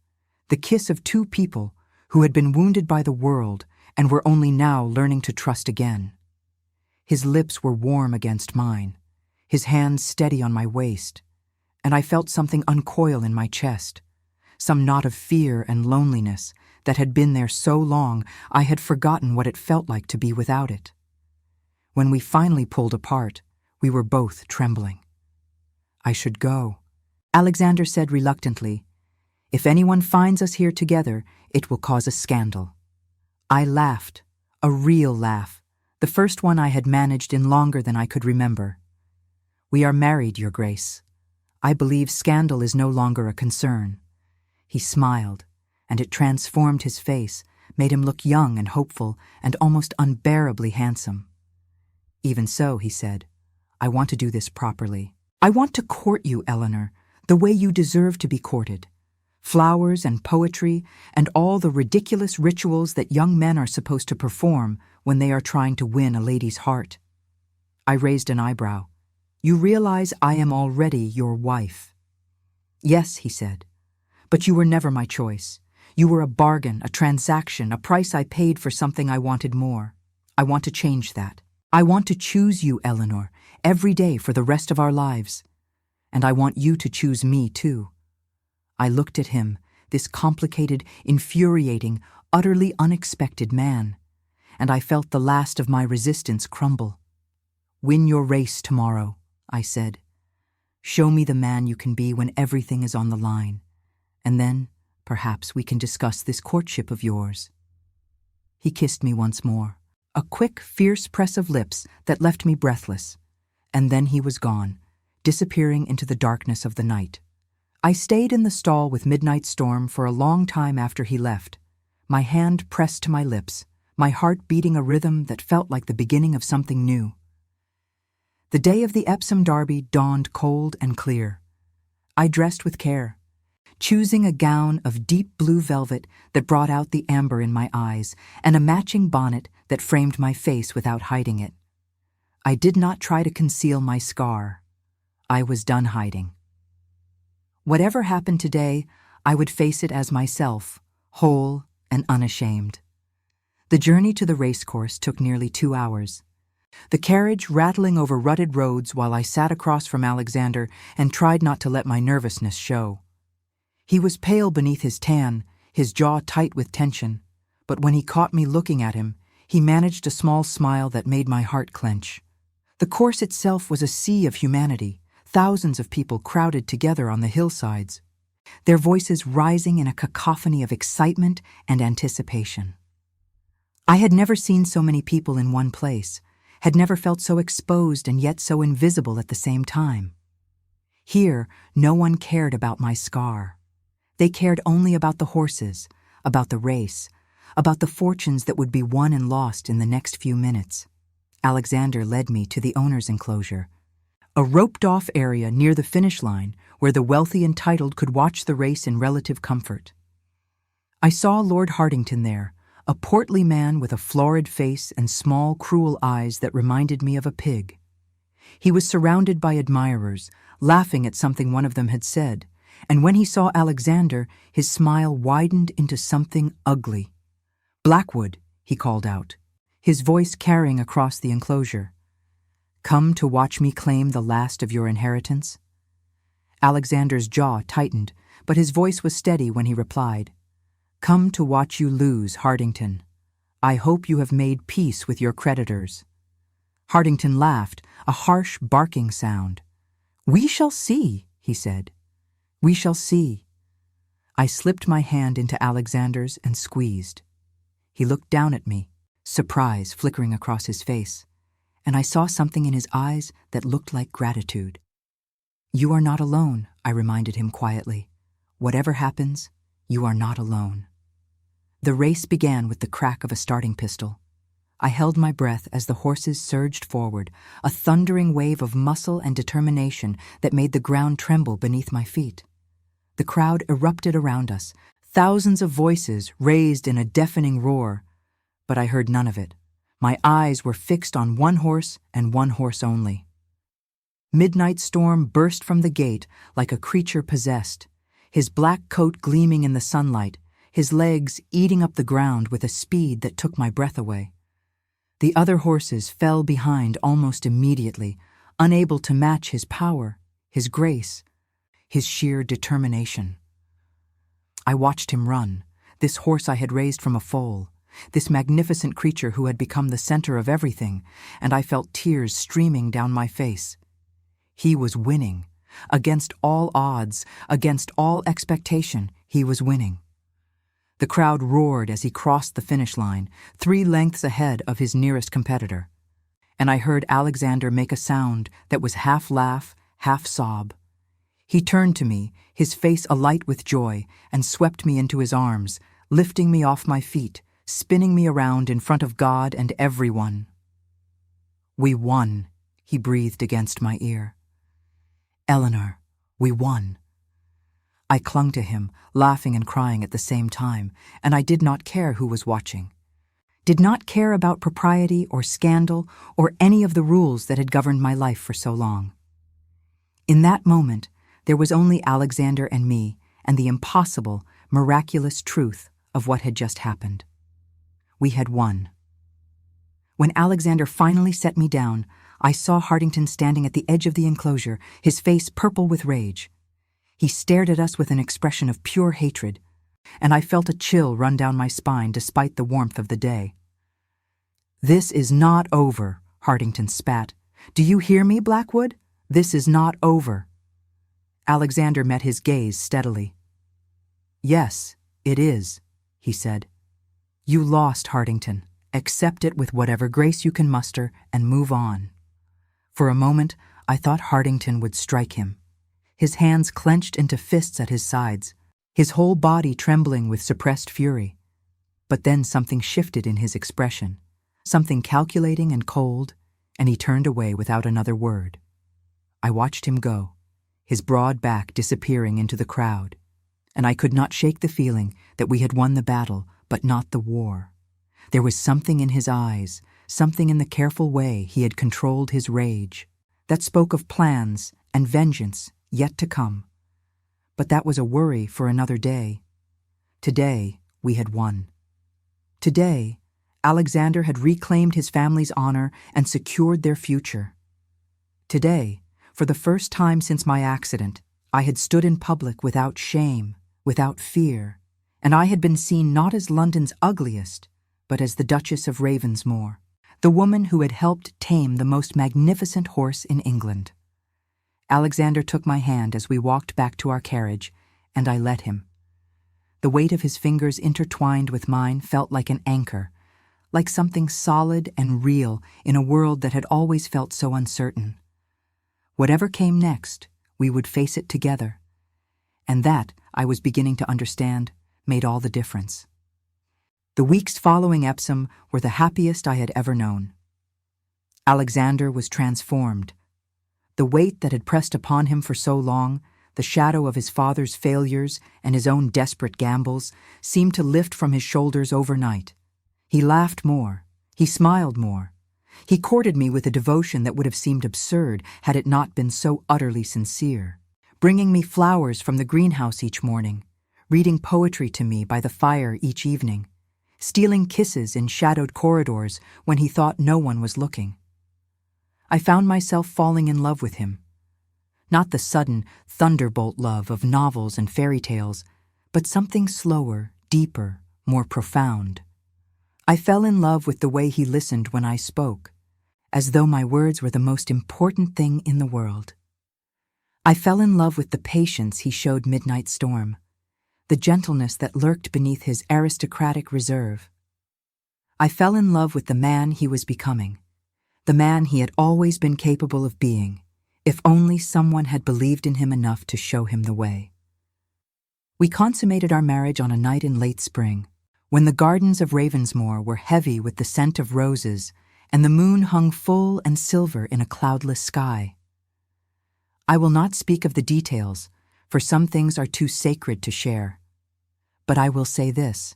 the kiss of two people who had been wounded by the world and were only now learning to trust again. His lips were warm against mine, his hands steady on my waist, and I felt something uncoil in my chest, some knot of fear and loneliness that had been there so long I had forgotten what it felt like to be without it. When we finally pulled apart, we were both trembling. "I should go," Alexander said reluctantly. "If anyone finds us here together, it will cause a scandal." I laughed, a real laugh, the first one I had managed in longer than I could remember. "We are married, Your Grace. I believe scandal is no longer a concern." He smiled, and it transformed his face, made him look young and hopeful and almost unbearably handsome. "Even so," he said, "I want to do this properly. I want to court you, Eleanor, the way you deserve to be courted. Flowers and poetry and all the ridiculous rituals that young men are supposed to perform when they are trying to win a lady's heart." I raised an eyebrow. "You realize I am already your wife." "Yes," he said, "but you were never my choice. You were a bargain, a transaction, a price I paid for something I wanted more. I want to change that." I want to choose you, Eleanor, every day for the rest of our lives. And I want you to choose me, too. I looked at him, this complicated, infuriating, utterly unexpected man, and I felt the last of my resistance crumble. Win your race tomorrow, I said. Show me the man you can be when everything is on the line, and then, perhaps, we can discuss this courtship of yours. He kissed me once more, a quick, fierce press of lips that left me breathless, and then he was gone, disappearing into the darkness of the night. I stayed in the stall with Midnight Storm for a long time after he left, my hand pressed to my lips, my heart beating a rhythm that felt like the beginning of something new. The day of the Epsom Derby dawned cold and clear. I dressed with care, choosing a gown of deep blue velvet that brought out the amber in my eyes and a matching bonnet that framed my face without hiding it. I did not try to conceal my scar. I was done hiding. Whatever happened today, I would face it as myself, whole and unashamed. The journey to the racecourse took nearly 2 hours. The carriage rattling over rutted roads while I sat across from Alexander and tried not to let my nervousness show. He was pale beneath his tan, his jaw tight with tension, but when he caught me looking at him, he managed a small smile that made my heart clench. The course itself was a sea of humanity, thousands of people crowded together on the hillsides, their voices rising in a cacophony of excitement and anticipation. I had never seen so many people in one place, had never felt so exposed and yet so invisible at the same time. Here, no one cared about my scar. They cared only about the horses, about the race, about the fortunes that would be won and lost in the next few minutes. Alexander led me to the owner's enclosure, a roped-off area near the finish line where the wealthy and titled could watch the race in relative comfort. I saw Lord Hartington there, a portly man with a florid face and small, cruel eyes that reminded me of a pig. He was surrounded by admirers, laughing at something one of them had said, and when he saw Alexander, his smile widened into something ugly. "Blackwood," he called out, his voice carrying across the enclosure. "Come to watch me claim the last of your inheritance?" Alexander's jaw tightened, but his voice was steady when he replied, "Come to watch you lose, Hartington. I hope you have made peace with your creditors." Hartington laughed, a harsh, barking sound. "We shall see," he said. "We shall see." I slipped my hand into Alexander's and squeezed. He looked down at me, surprise flickering across his face, and I saw something in his eyes that looked like gratitude. "You are not alone," I reminded him quietly. "Whatever happens, you are not alone." The race began with the crack of a starting pistol. I held my breath as the horses surged forward, a thundering wave of muscle and determination that made the ground tremble beneath my feet. The crowd erupted around us, thousands of voices raised in a deafening roar, but I heard none of it. My eyes were fixed on one horse and one horse only. Midnight Storm burst from the gate like a creature possessed, his black coat gleaming in the sunlight, his legs eating up the ground with a speed that took my breath away. The other horses fell behind almost immediately, unable to match his power, his grace, his sheer determination. I watched him run, this horse I had raised from a foal, this magnificent creature who had become the center of everything, and I felt tears streaming down my face. He was winning. Against all odds, against all expectation, he was winning. The crowd roared as he crossed the finish line, 3 lengths ahead of his nearest competitor. And I heard Alexander make a sound that was half laugh, half sob. He turned to me, his face alight with joy, and swept me into his arms, lifting me off my feet, spinning me around in front of God and everyone. "We won," he breathed against my ear. "Eleanor, we won." I clung to him, laughing and crying at the same time, and I did not care who was watching. Did not care about propriety or scandal or any of the rules that had governed my life for so long. In that moment, there was only Alexander and me and the impossible, miraculous truth of what had just happened. We had won. When Alexander finally set me down, I saw Hartington standing at the edge of the enclosure, his face purple with rage. He stared at us with an expression of pure hatred, and I felt a chill run down my spine despite the warmth of the day. "This is not over," Hartington spat. "Do you hear me, Blackwood? This is not over." Alexander met his gaze steadily. "Yes, it is," he said. "You lost, Hartington. Accept it with whatever grace you can muster and move on." For a moment, I thought Hartington would strike him. His hands clenched into fists at his sides, his whole body trembling with suppressed fury. But then something shifted in his expression, something calculating and cold, and he turned away without another word. I watched him go, his broad back disappearing into the crowd, and I could not shake the feeling that we had won the battle, but not the war. There was something in his eyes, something in the careful way he had controlled his rage, that spoke of plans and vengeance yet to come. But that was a worry for another day. Today, we had won. Today, Alexander had reclaimed his family's honor and secured their future. Today, for the first time since my accident, I had stood in public without shame, without fear, and I had been seen not as London's ugliest, but as the Duchess of Ravensmore, the woman who had helped tame the most magnificent horse in England. Alexander took my hand as we walked back to our carriage, and I let him. The weight of his fingers intertwined with mine felt like an anchor, like something solid and real in a world that had always felt so uncertain. Whatever came next, we would face it together. And that, I was beginning to understand, made all the difference. The weeks following Epsom were the happiest I had ever known. Alexander was transformed. The weight that had pressed upon him for so long, the shadow of his father's failures and his own desperate gambles, seemed to lift from his shoulders overnight. He laughed more. He smiled more. He courted me with a devotion that would have seemed absurd had it not been so utterly sincere, bringing me flowers from the greenhouse each morning, reading poetry to me by the fire each evening, stealing kisses in shadowed corridors when he thought no one was looking. I found myself falling in love with him. Not the sudden, thunderbolt love of novels and fairy tales, but something slower, deeper, more profound. I fell in love with the way he listened when I spoke, as though my words were the most important thing in the world. I fell in love with the patience he showed Midnight Storm, the gentleness that lurked beneath his aristocratic reserve. I fell in love with the man he was becoming, the man he had always been capable of being, if only someone had believed in him enough to show him the way. We consummated our marriage on a night in late spring, when the gardens of Ravensmore were heavy with the scent of roses and the moon hung full and silver in a cloudless sky. I will not speak of the details, for some things are too sacred to share. But I will say this.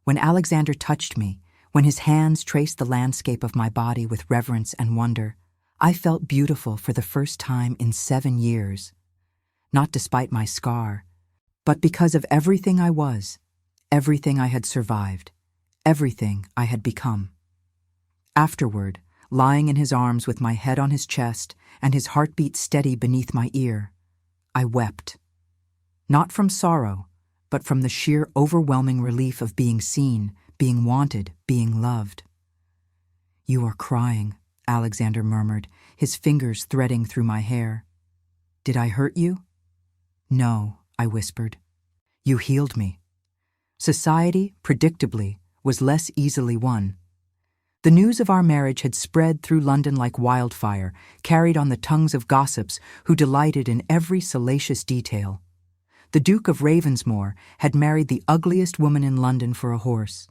When Alexander touched me, when his hands traced the landscape of my body with reverence and wonder, I felt beautiful for the first time in 7 years, not despite my scar, but because of everything I was, everything I had survived, everything I had become. Afterward, lying in his arms with my head on his chest and his heartbeat steady beneath my ear, I wept. Not from sorrow, but from the sheer overwhelming relief of being seen, being wanted, being loved. "You are crying," Alexander murmured, his fingers threading through my hair. "Did I hurt you?" "No," I whispered. "You healed me." Society, predictably, was less easily won. The news of our marriage had spread through London like wildfire, carried on the tongues of gossips who delighted in every salacious detail. The Duke of Ravensmore had married the ugliest woman in London for a horse.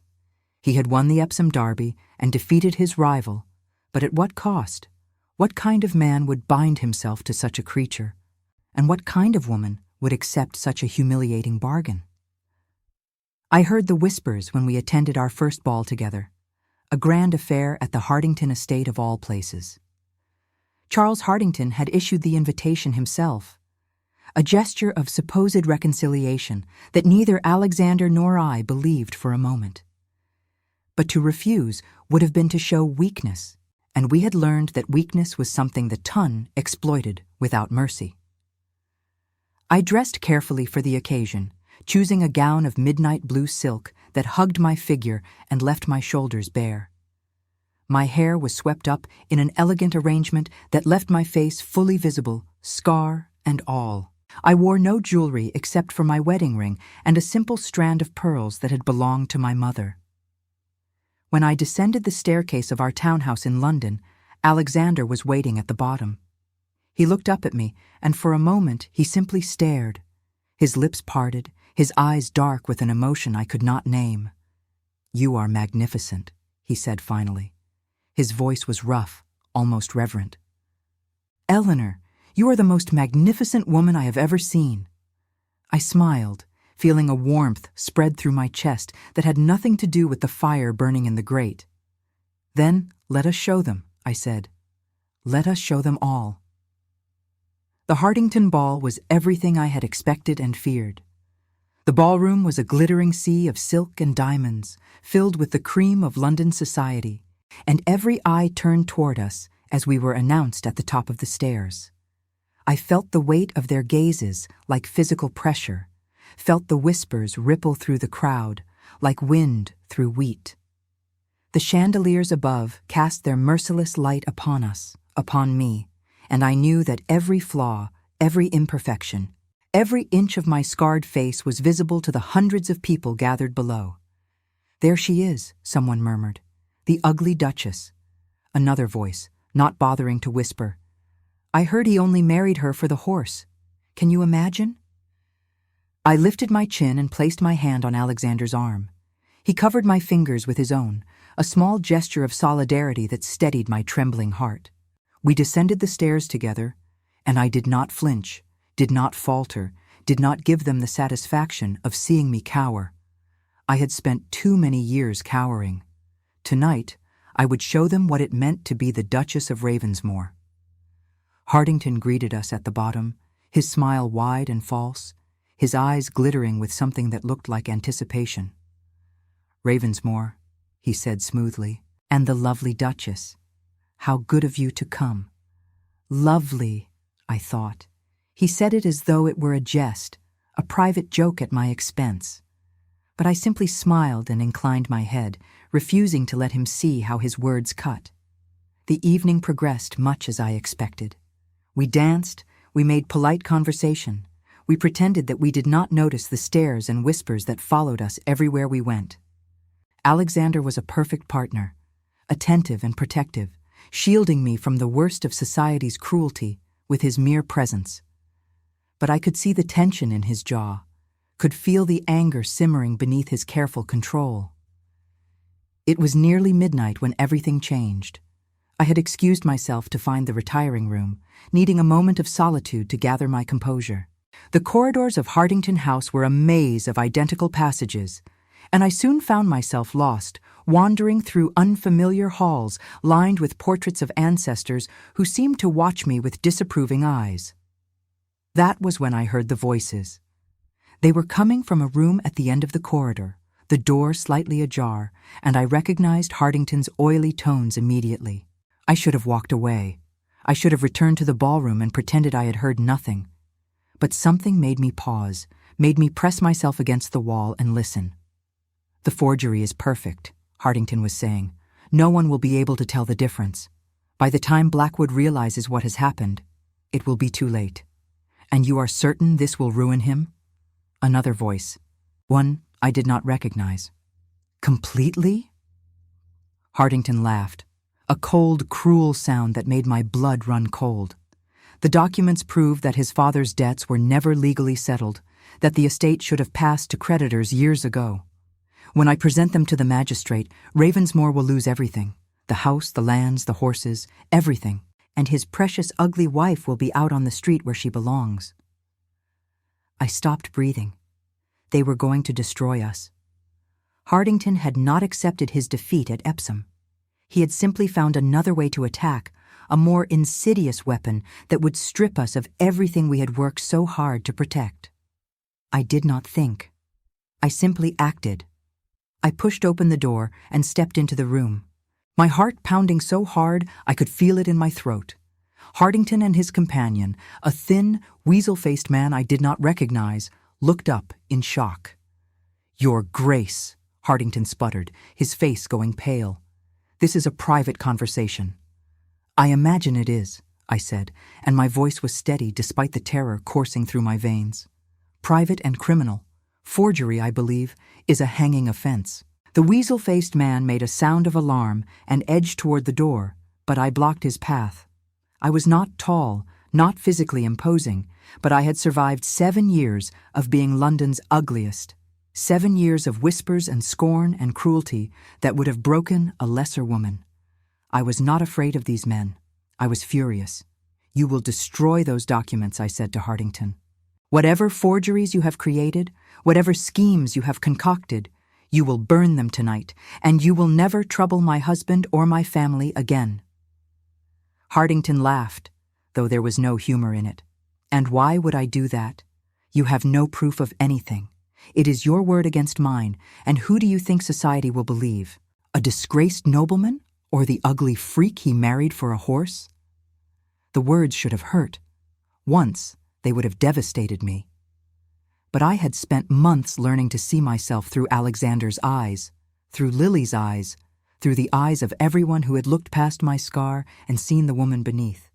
He had won the Epsom Derby and defeated his rival, but at what cost? What kind of man would bind himself to such a creature? And what kind of woman would accept such a humiliating bargain? I heard the whispers when we attended our first ball together, a grand affair at the Hartington estate of all places. Charles Hartington had issued the invitation himself, a gesture of supposed reconciliation that neither Alexander nor I believed for a moment. But to refuse would have been to show weakness, and we had learned that weakness was something the Ton exploited without mercy. I dressed carefully for the occasion, choosing a gown of midnight blue silk that hugged my figure and left my shoulders bare. My hair was swept up in an elegant arrangement that left my face fully visible, scar and all. I wore no jewelry except for my wedding ring and a simple strand of pearls that had belonged to my mother. When I descended the staircase of our townhouse in London, Alexander was waiting at the bottom. He looked up at me, and for a moment he simply stared, his lips parted, his eyes dark with an emotion I could not name. "You are magnificent," he said finally. His voice was rough, almost reverent. "Eleanor, you are the most magnificent woman I have ever seen." I smiled, feeling a warmth spread through my chest that had nothing to do with the fire burning in the grate. "Then let us show them," I said. "Let us show them all." The Hartington ball was everything I had expected and feared. The ballroom was a glittering sea of silk and diamonds, filled with the cream of London society, and every eye turned toward us as we were announced at the top of the stairs. I felt the weight of their gazes like physical pressure, felt the whispers ripple through the crowd like wind through wheat. The chandeliers above cast their merciless light upon us, upon me, and I knew that every flaw, every imperfection, every inch of my scarred face was visible to the hundreds of people gathered below. "There she is," someone murmured. "The ugly Duchess." Another voice, not bothering to whisper, "I heard he only married her for the horse. Can you imagine?" I lifted my chin and placed my hand on Alexander's arm. He covered my fingers with his own, a small gesture of solidarity that steadied my trembling heart. We descended the stairs together, and I did not flinch, did not falter, did not give them the satisfaction of seeing me cower. I had spent too many years cowering. Tonight, I would show them what it meant to be the Duchess of Ravensmore. Hartington greeted us at the bottom, his smile wide and false, his eyes glittering with something that looked like anticipation. "Ravensmore," he said smoothly, "and the lovely Duchess. How good of you to come." Lovely, I thought. He said it as though it were a jest, a private joke at my expense. But I simply smiled and inclined my head, refusing to let him see how his words cut. The evening progressed much as I expected. We danced, we made polite conversation, we pretended that we did not notice the stares and whispers that followed us everywhere we went. Alexander was a perfect partner, attentive and protective, shielding me from the worst of society's cruelty with his mere presence. But I could see the tension in his jaw, could feel the anger simmering beneath his careful control. It was nearly midnight when everything changed. I had excused myself to find the retiring room, needing a moment of solitude to gather my composure. The corridors of Hartington House were a maze of identical passages, and I soon found myself lost, wandering through unfamiliar halls lined with portraits of ancestors who seemed to watch me with disapproving eyes. That was when I heard the voices. They were coming from a room at the end of the corridor, the door slightly ajar, and I recognized Hartington's oily tones immediately. I should have walked away. I should have returned to the ballroom and pretended I had heard nothing. But something made me pause, made me press myself against the wall and listen. "The forgery is perfect," Hartington was saying. "No one will be able to tell the difference. By the time Blackwood realizes what has happened, it will be too late. And you are certain this will ruin him?" Another voice, one I did not recognize. "Completely?" Hartington laughed, a cold, cruel sound that made my blood run cold. The documents prove that his father's debts were never legally settled, that the estate should have passed to creditors years ago. When I present them to the magistrate, Ravensmore will lose everything. The house, the lands, the horses, everything. And his precious ugly wife will be out on the street where she belongs. I stopped breathing. They were going to destroy us. Hartington had not accepted his defeat at Epsom. He had simply found another way to attack, a more insidious weapon that would strip us of everything we had worked so hard to protect. I did not think. I simply acted. I pushed open the door and stepped into the room, my heart pounding so hard I could feel it in my throat. Hardington and his companion, a thin, weasel-faced man I did not recognize, looked up in shock. "Your Grace," Hardington sputtered, his face going pale. "This is a private conversation." "I imagine it is," I said, and my voice was steady despite the terror coursing through my veins. "Private and criminal. Forgery, I believe, is a hanging offense." The weasel-faced man made a sound of alarm and edged toward the door, but I blocked his path. I was not tall, not physically imposing, but I had survived 7 years of being London's ugliest. 7 years of whispers and scorn and cruelty that would have broken a lesser woman. I was not afraid of these men. I was furious. "You will destroy those documents," I said to Hardington. "Whatever forgeries you have created, whatever schemes you have concocted, you will burn them tonight, and you will never trouble my husband or my family again." Hardington laughed, though there was no humor in it. "And why would I do that? You have no proof of anything. It is your word against mine, and who do you think society will believe? A disgraced nobleman, or the ugly freak he married for a horse?" The words should have hurt. Once, they would have devastated me. But I had spent months learning to see myself through Alexander's eyes, through Lily's eyes, through the eyes of everyone who had looked past my scar and seen the woman beneath.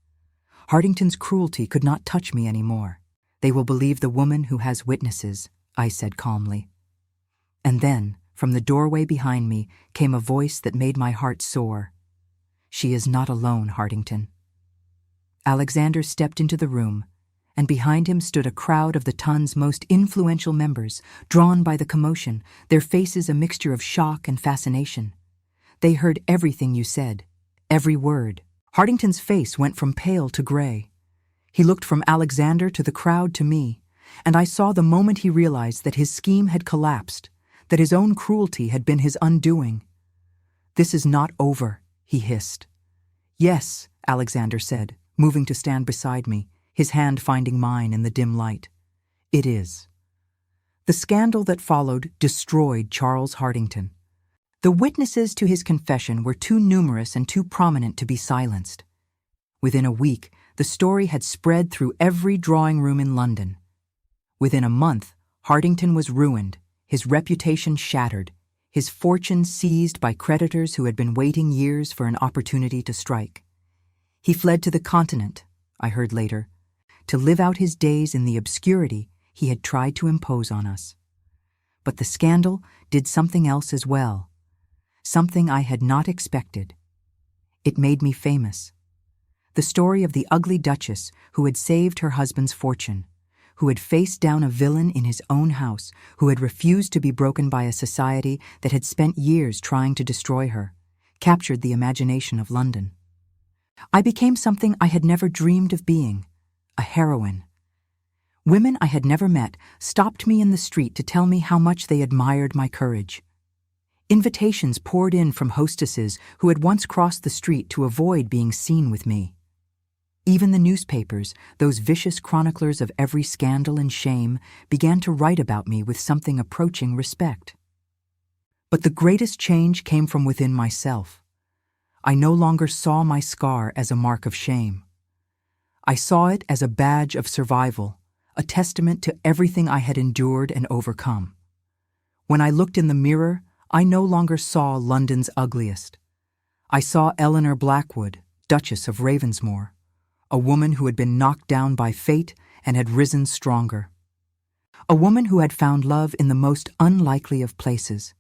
Hardington's cruelty could not touch me anymore. "They will believe the woman who has witnesses," I said calmly. And then, from the doorway behind me, came a voice that made my heart soar. "She is not alone, Hardington." Alexander stepped into the room, and behind him stood a crowd of the Tun's most influential members, drawn by the commotion, their faces a mixture of shock and fascination. "They heard everything you said, every word." Hardington's face went from pale to gray. He looked from Alexander to the crowd to me, and I saw the moment he realized that his scheme had collapsed, that his own cruelty had been his undoing. "This is not over," he hissed. "Yes," Alexander said, moving to stand beside me, his hand finding mine in the dim light. "It is." The scandal that followed destroyed Charles Hardington. The witnesses to his confession were too numerous and too prominent to be silenced. Within a week, the story had spread through every drawing room in London. Within a month, Hardington was ruined, his reputation shattered, his fortune seized by creditors who had been waiting years for an opportunity to strike. He fled to the continent, I heard later, to live out his days in the obscurity he had tried to impose on us. But the scandal did something else as well. Something I had not expected. It made me famous. The story of the ugly duchess who had saved her husband's fortune, who had faced down a villain in his own house, who had refused to be broken by a society that had spent years trying to destroy her, captured the imagination of London. I became something I had never dreamed of being, a heroine. Women I had never met stopped me in the street to tell me how much they admired my courage. Invitations poured in from hostesses who had once crossed the street to avoid being seen with me. Even the newspapers, those vicious chroniclers of every scandal and shame, began to write about me with something approaching respect. But the greatest change came from within myself. I no longer saw my scar as a mark of shame. I saw it as a badge of survival, a testament to everything I had endured and overcome. When I looked in the mirror, I no longer saw London's ugliest. I saw Eleanor Blackwood, Duchess of Ravensmore, a woman who had been knocked down by fate and had risen stronger. A woman who had found love in the most unlikely of places.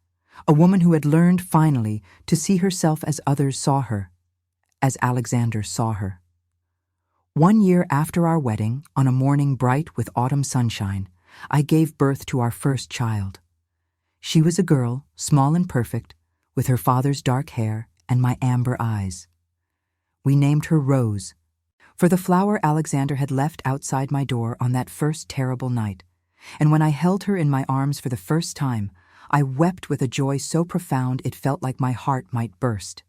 A woman who had learned finally to see herself as others saw her, as Alexander saw her. 1 year after our wedding, on a morning bright with autumn sunshine, I gave birth to our first child. She was a girl, small and perfect, with her father's dark hair and my amber eyes. We named her Rose, for the flower Alexander had left outside my door on that first terrible night, and when I held her in my arms for the first time, I wept with a joy so profound it felt like my heart might burst.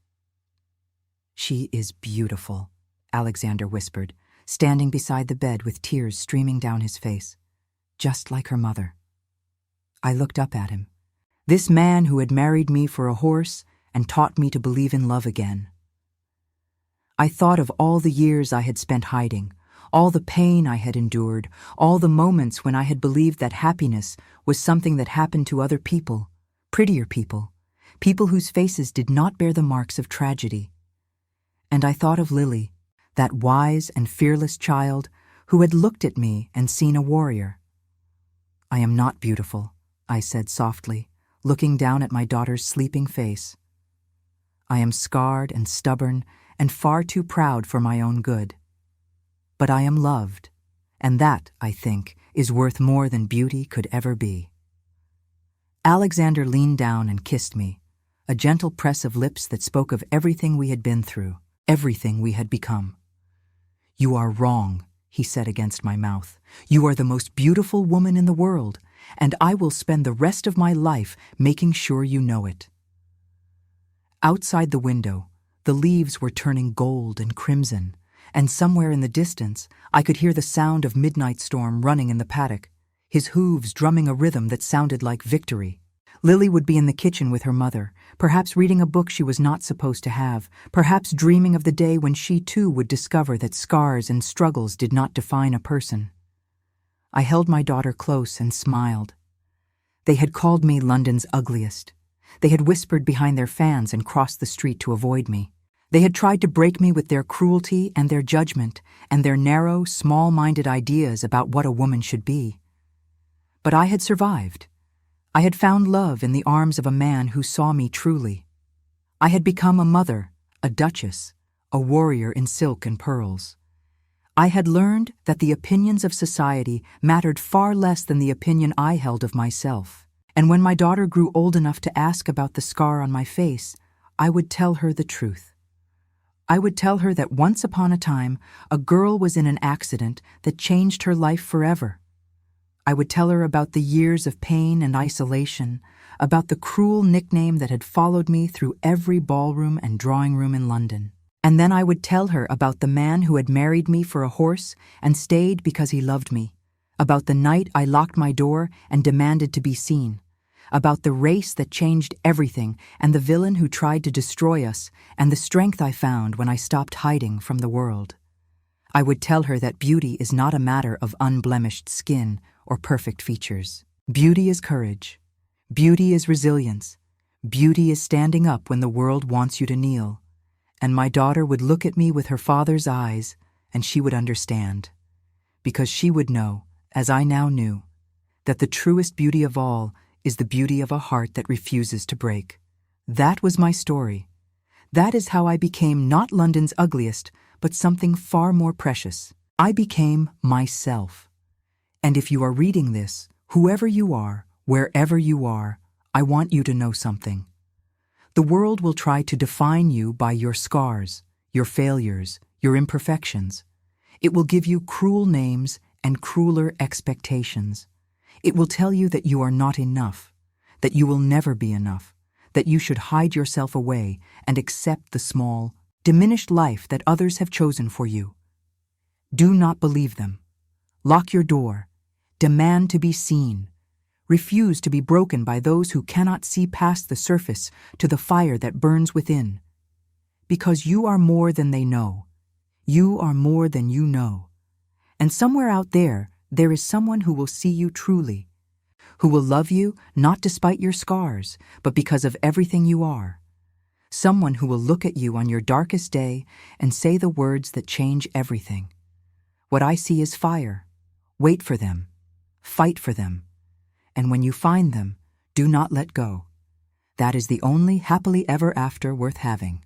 "She is beautiful," Alexander whispered, standing beside the bed with tears streaming down his face, "just like her mother." I looked up at him. This man who had married me for a horse and taught me to believe in love again. I thought of all the years I had spent hiding, all the pain I had endured, all the moments when I had believed that happiness was something that happened to other people, prettier people, people whose faces did not bear the marks of tragedy. And I thought of Lily, that wise and fearless child who had looked at me and seen a warrior. "I am not beautiful," I said softly, looking down at my daughter's sleeping face. "I am scarred and stubborn and far too proud for my own good. But I am loved, and that, I think, is worth more than beauty could ever be." Alexander leaned down and kissed me, a gentle press of lips that spoke of everything we had been through, everything we had become. "You are wrong," he said against my mouth. "You are the most beautiful woman in the world, and I will spend the rest of my life making sure you know it." Outside the window, the leaves were turning gold and crimson, and somewhere in the distance I could hear the sound of Midnight Storm running in the paddock, his hooves drumming a rhythm that sounded like victory. Lily would be in the kitchen with her mother, perhaps reading a book she was not supposed to have, perhaps dreaming of the day when she too would discover that scars and struggles did not define a person. I held my daughter close and smiled. They had called me London's ugliest. They had whispered behind their fans and crossed the street to avoid me. They had tried to break me with their cruelty and their judgment and their narrow, small-minded ideas about what a woman should be. But I had survived. I had found love in the arms of a man who saw me truly. I had become a mother, a duchess, a warrior in silk and pearls. I had learned that the opinions of society mattered far less than the opinion I held of myself. And when my daughter grew old enough to ask about the scar on my face, I would tell her the truth. I would tell her that once upon a time, a girl was in an accident that changed her life forever. I would tell her about the years of pain and isolation, about the cruel nickname that had followed me through every ballroom and drawing room in London. And then I would tell her about the man who had married me for a horse and stayed because he loved me, about the night I locked my door and demanded to be seen, about the race that changed everything and the villain who tried to destroy us and the strength I found when I stopped hiding from the world. I would tell her that beauty is not a matter of unblemished skin or perfect features. Beauty is courage. Beauty is resilience. Beauty is standing up when the world wants you to kneel. And my daughter would look at me with her father's eyes, and she would understand. Because she would know, as I now knew, that the truest beauty of all is the beauty of a heart that refuses to break. That was my story. That is how I became not London's ugliest, but something far more precious. I became myself. And if you are reading this, whoever you are, wherever you are, I want you to know something. The world will try to define you by your scars, your failures, your imperfections. It will give you cruel names and crueler expectations. It will tell you that you are not enough, that you will never be enough, that you should hide yourself away and accept the small, diminished life that others have chosen for you. Do not believe them. Lock your door. Demand to be seen. Refuse to be broken by those who cannot see past the surface to the fire that burns within. Because you are more than they know. You are more than you know. And somewhere out there is someone who will see you truly, who will love you not despite your scars, but because of everything you are. Someone who will look at you on your darkest day and say the words that change everything. What I see is fire. Wait for them. Fight for them. And when you find them, do not let go. That is the only happily ever after worth having.